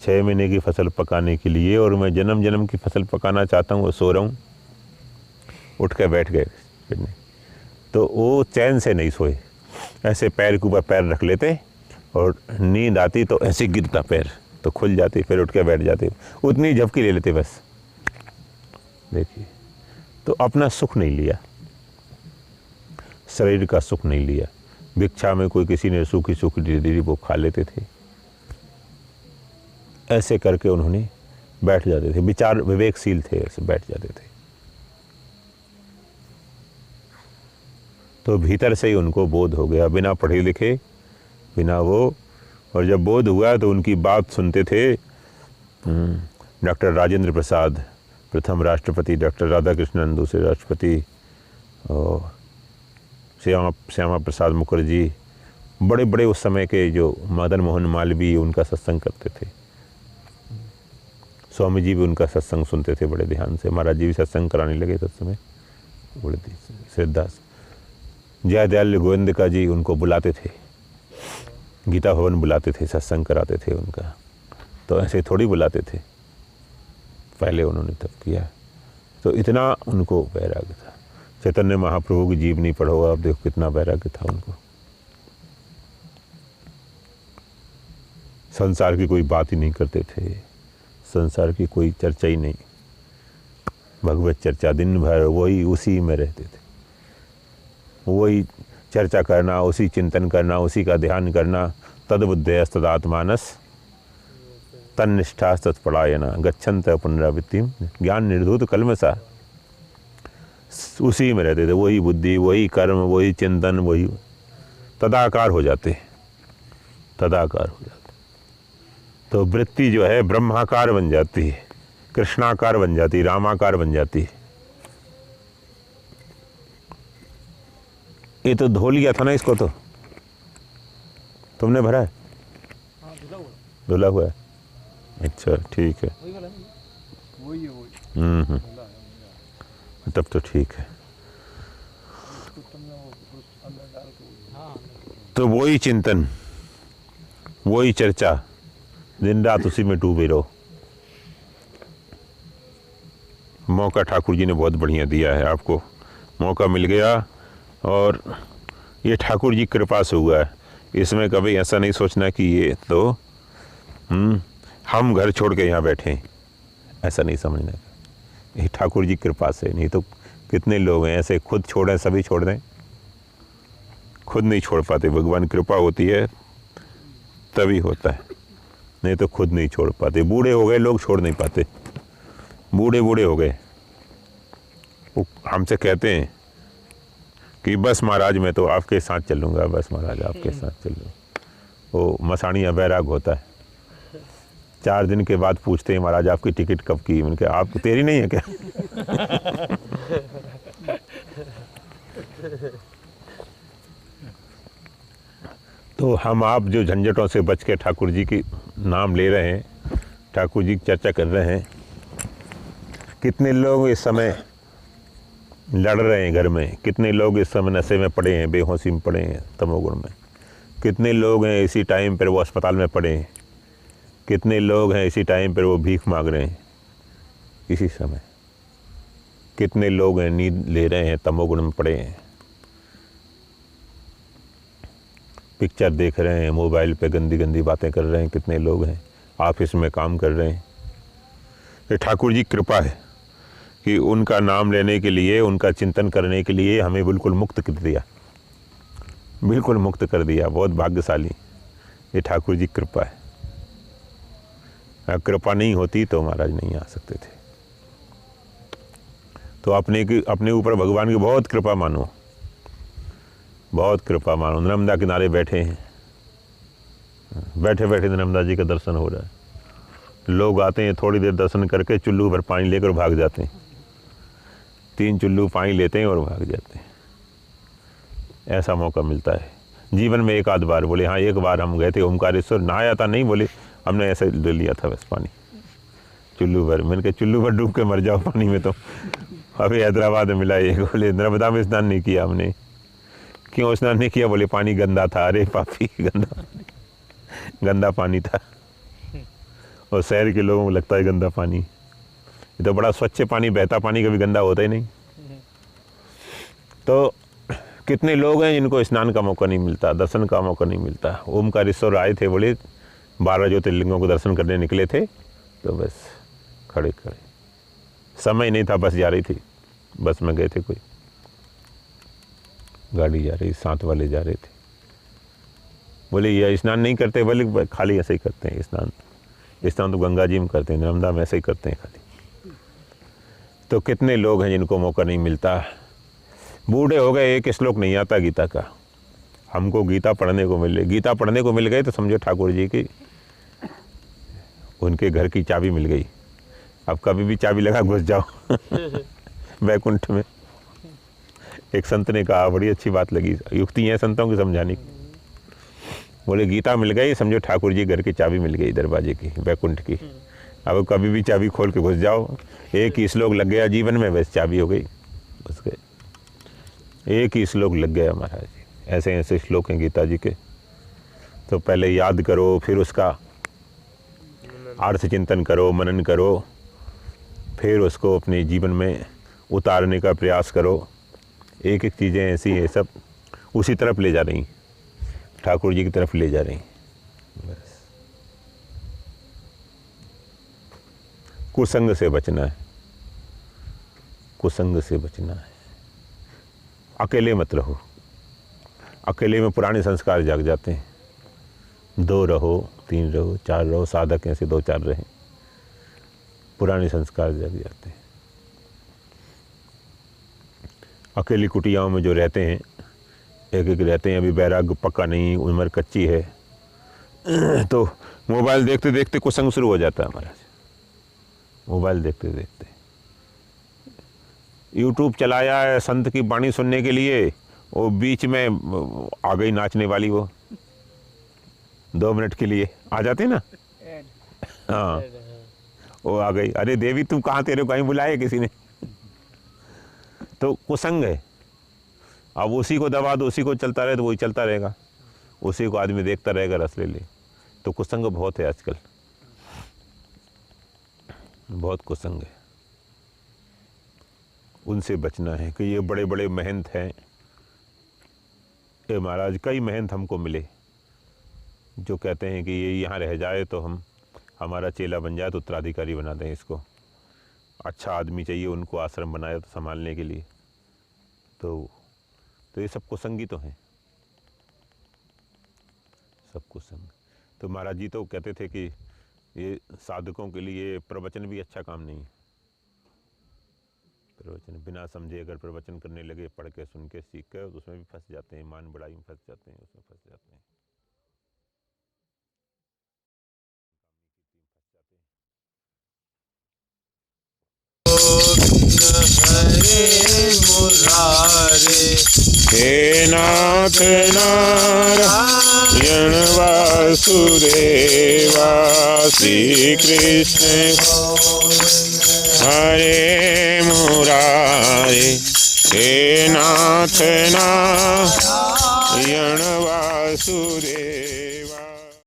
Speaker 1: 6 महीने की फसल पकाने के लिए, और मैं जन्म जन्म की फसल पकाना चाहता हूँ, वो सो रहा हूँ। उठ के बैठ गए फिर नहीं, तो वो चैन से नहीं सोए, ऐसे पैर के ऊपर पैर रख लेते, और नींद आती तो ऐसे गिरता पैर, तो खुल जाती, फिर उठ के बैठ जाते, उतनी झपकी ले लेते बस। देखिए, तो अपना सुख नहीं लिया, शरीर का सुख नहीं लिया। भिक्षा में कोई किसी ने सूखी सूखी दे दी वो खा लेते थे। ऐसे करके उन्होंने बैठ जाते थे, विचार विवेकशील थे, ऐसे बैठ जाते थे। तो भीतर से ही उनको बोध हो गया, बिना पढ़े लिखे, बिना वो। और जब बोध हुआ तो उनकी बात सुनते थे डॉक्टर राजेंद्र प्रसाद प्रथम राष्ट्रपति, डॉक्टर राधाकृष्णन दूसरे राष्ट्रपति, और श्यामा प्रसाद मुखर्जी, बड़े बड़े उस समय के, जो मदन मोहन मालवीय उनका सत्संग करते थे। स्वामी जी भी उनका सत्संग सुनते थे बड़े ध्यान से। महाराज जी भी सत्संग कराने लगे तब समय, बड़े श्रद्धा से। जयदयाल गोविंद जी उनको बुलाते थे, गीता भवन बुलाते थे, सत्संग कराते थे उनका। तो ऐसे थोड़ी बुलाते थे, पहले उन्होंने तब किया। तो इतना उनको वैराग्य था। चैतन्य महाप्रभु की जीवनी पढ़ो आप, देखो कितना वैराग्य था उनको। संसार की कोई बात ही नहीं करते थे, संसार की कोई चर्चा ही नहीं, भगवत चर्चा दिन भर वही, उसी में रहते थे। वही चर्चा करना, उसी चिंतन करना, उसी का ध्यान करना। तद्बुद्धयस्तदात्मानस तन्निष्ठा तत्परायणा गच्छन्त पुनरावृत्तिम ज्ञान निर्धूत कल्मषा। उसी में रहते थे, वही बुद्धि, वही कर्म, वही चिंतन, वही तदाकार हो जाते, तदाकार हो जाते। तो वृत्ति जो है ब्रह्माकार बन जाती है, कृष्णाकार बन जाती है, रामाकार बन जाती है। ये तो धो लिया था ना इसको, तो तुमने भरा है? धुला हुआ है। अच्छा ठीक है,
Speaker 3: वही
Speaker 1: तब तो ठीक है। तो वही चिंतन, वही चर्चा, दिन रात उसी में डूबे रहो। मौका ठाकुर जी ने बहुत बढ़िया दिया है आपको, मौका मिल गया। और ये ठाकुर जी कृपा से हुआ है। इसमें कभी ऐसा नहीं सोचना कि ये तो हम घर छोड़ के यहाँ बैठे हैं, ऐसा नहीं समझना। ये ठाकुर जी कृपा से, नहीं तो कितने लोग हैं ऐसे खुद छोड़ें, सभी छोड़ दें, खुद नहीं छोड़ पाते। भगवान कृपा होती है तभी होता है, नहीं तो खुद नहीं छोड़ पाते। बूढ़े हो गए लोग, छोड़ नहीं पाते, बूढ़े बूढ़े हो गए। वो हमसे कहते हैं कि बस महाराज मैं तो आपके साथ चलूँगा, बस महाराज आपके साथ चलूँगा। वो मसाणिया बैराग होता है। 4 दिन के बाद पूछते हैं महाराज आपकी टिकट कब की? मैंने कहा आप तेरी नहीं है क्या? तो हम आप जो झंझटों से बच के ठाकुर जी की नाम ले रहे हैं, ठाकुर जी की चर्चा कर रहे हैं। कितने लोग इस समय लड़ रहे हैं घर में, कितने लोग इस समय नशे में पड़े हैं, बेहोशी में पड़े हैं, तमोगुण में। कितने लोग हैं इसी टाइम पर वो अस्पताल में पड़े हैं, कितने लोग हैं इसी टाइम पर वो भीख मांग रहे हैं इसी समय। कितने लोग हैं नींद ले रहे हैं, तमोगुण में पड़े हैं, पिक्चर देख रहे हैं, मोबाइल पे गंदी गंदी बातें कर रहे हैं। कितने लोग हैं ऑफिस में काम कर रहे हैं। ये ठाकुर जी कृपा है कि उनका नाम लेने के लिए, उनका चिंतन करने के लिए हमें बिल्कुल मुक्त कर दिया, बिल्कुल मुक्त कर दिया। बहुत भाग्यशाली ये ठाकुर जी कृपा है। कृपा नहीं होती तो महाराज नहीं आ सकते थे। तो अपने ऊपर भगवान की बहुत कृपा मानो, बहुत कृपा मानो। नर्मदा किनारे बैठे हैं, बैठे बैठे नर्मदा जी का दर्शन हो रहा है। लोग आते हैं, थोड़ी देर दर्शन करके चुल्लू भर पानी लेकर भाग जाते हैं। 3 चुल्लू पानी लेते हैं और भाग जाते हैं। ऐसा मौका मिलता है जीवन में एक आध बार। बोले हाँ एक बार हम गए थे ओमकारेश्वर, नहाया था नहीं, बोले हमने ऐसे ले लिया था बस पानी चुल्लू भर। मैंने कहा चुल्लू भर डूब के मर जाओ पानी में। तो अभी हैदराबाद में मिला एक, बोले नर्मदा में स्नान नहीं किया हमने। क्यों स्नान नहीं किया? बोले पानी गंदा था। अरे पापी, गंदा पानी था। और शहर के लोगों को लगता है गंदा पानी, ये तो बड़ा स्वच्छ पानी, बहता पानी कभी गंदा होता ही नहीं। तो कितने लोग हैं जिनको स्नान का मौका नहीं मिलता, दर्शन का मौका नहीं मिलता। ओमकारेश्वर आए थे, बोले 12 ज्योतिर्लिंगों को दर्शन करने निकले थे, तो बस खड़े खड़े समय नहीं था, बस जा रही थी, बस में गए थे, कोई गाड़ी जा रही, साथ वाले जा रहे थे। बोले ये स्नान नहीं करते? बोले खाली ऐसे ही करते हैं स्नान, स्नान तो गंगा जी में करते हैं, नर्मदा में ऐसे ही करते हैं खाली। तो कितने लोग हैं जिनको मौका नहीं मिलता। बूढ़े हो गए, एक श्लोक नहीं आता गीता का। हमको गीता पढ़ने को मिले, गीता पढ़ने को मिल गए तो समझो ठाकुर जी की उनके घर की चाबी मिल गई। अब कभी भी चाबी लगा घुस जाओ वैकुंठ में। एक संत ने कहा, बड़ी अच्छी बात लगी, युक्ति है संतों की समझाने की। बोले गीता मिल गई, समझो ठाकुर जी घर की चाबी मिल गई दरवाजे की, वैकुंठ की। अब कभी भी चाबी खोल के घुस जाओ। एक ही श्लोक लग गया जीवन में, बस चाबी हो गई, घुस गए। एक ही श्लोक लग गया महाराज जी। ऐसे ऐसे श्लोक हैं गीता जी के। तो पहले याद करो, फिर उसका अर्थ चिंतन करो, मनन करो, फिर उसको अपने जीवन में उतारने का प्रयास करो। एक एक चीज़ें ऐसी हैं, सब उसी तरफ ले जा रही, ठाकुर जी की तरफ ले जा रही। बस कुसंग से बचना है, कुसंग से बचना है। अकेले मत रहो, अकेले में पुराने संस्कार जाग जाते हैं। 2 रहो, 3 रहो, 4 रहो, साधक ऐसे 2-4 रहें, पुराने संस्कार जग जाते हैं। अकेली कुटियाओं में जो रहते हैं, एक एक रहते हैं, अभी बैराग पक्का नहीं, उम्र कच्ची है, तो मोबाइल देखते देखते कुसंग शुरू हो जाता है महाराज। मोबाइल देखते देखते यूट्यूब चलाया है संत की वाणी सुनने के लिए, वो बीच में आ गई नाचने वाली, वो 2 मिनट के लिए आ जाते ना, हाँ वो आ गई। अरे देवी तुम कहाँ, तेरे को कहीं बुलाए किसी ने? तो कुसंग है। अब उसी को दबा दो, उसी को चलता रहे तो वही चलता रहेगा, उसी को आदमी देखता रहेगा, रस ले ले। तो कुसंग बहुत है आजकल, बहुत कुसंग है। उनसे बचना है कि ये बड़े बड़े महंत हैं। ये महाराज कई महंत हमको मिले जो कहते हैं कि ये यहाँ रह जाए तो हम, हमारा चेला बन जाए तो उत्तराधिकारी बना दें इसको। अच्छा आदमी चाहिए उनको आश्रम बनाया तो संभालने के लिए। तो ये सब कुसंगी तो हैं, सब कुसंग। तो महाराज जी तो कहते थे कि ये साधकों के लिए प्रवचन भी अच्छा काम नहीं है। प्रवचन बिना समझे अगर प्रवचन करने लगे, पढ़ के सुन के सीख के, तो उसमें भी फंस जाते हैं, मान बढ़ाई में फंस जाते हैं, उसमें फंस जाते हैं।
Speaker 4: हरे मुरारे
Speaker 1: हे नाथ नारायण वासुदेवा, श्री कृष्ण हरे मुरारे, हे नाथ नारायण वासुदेवा।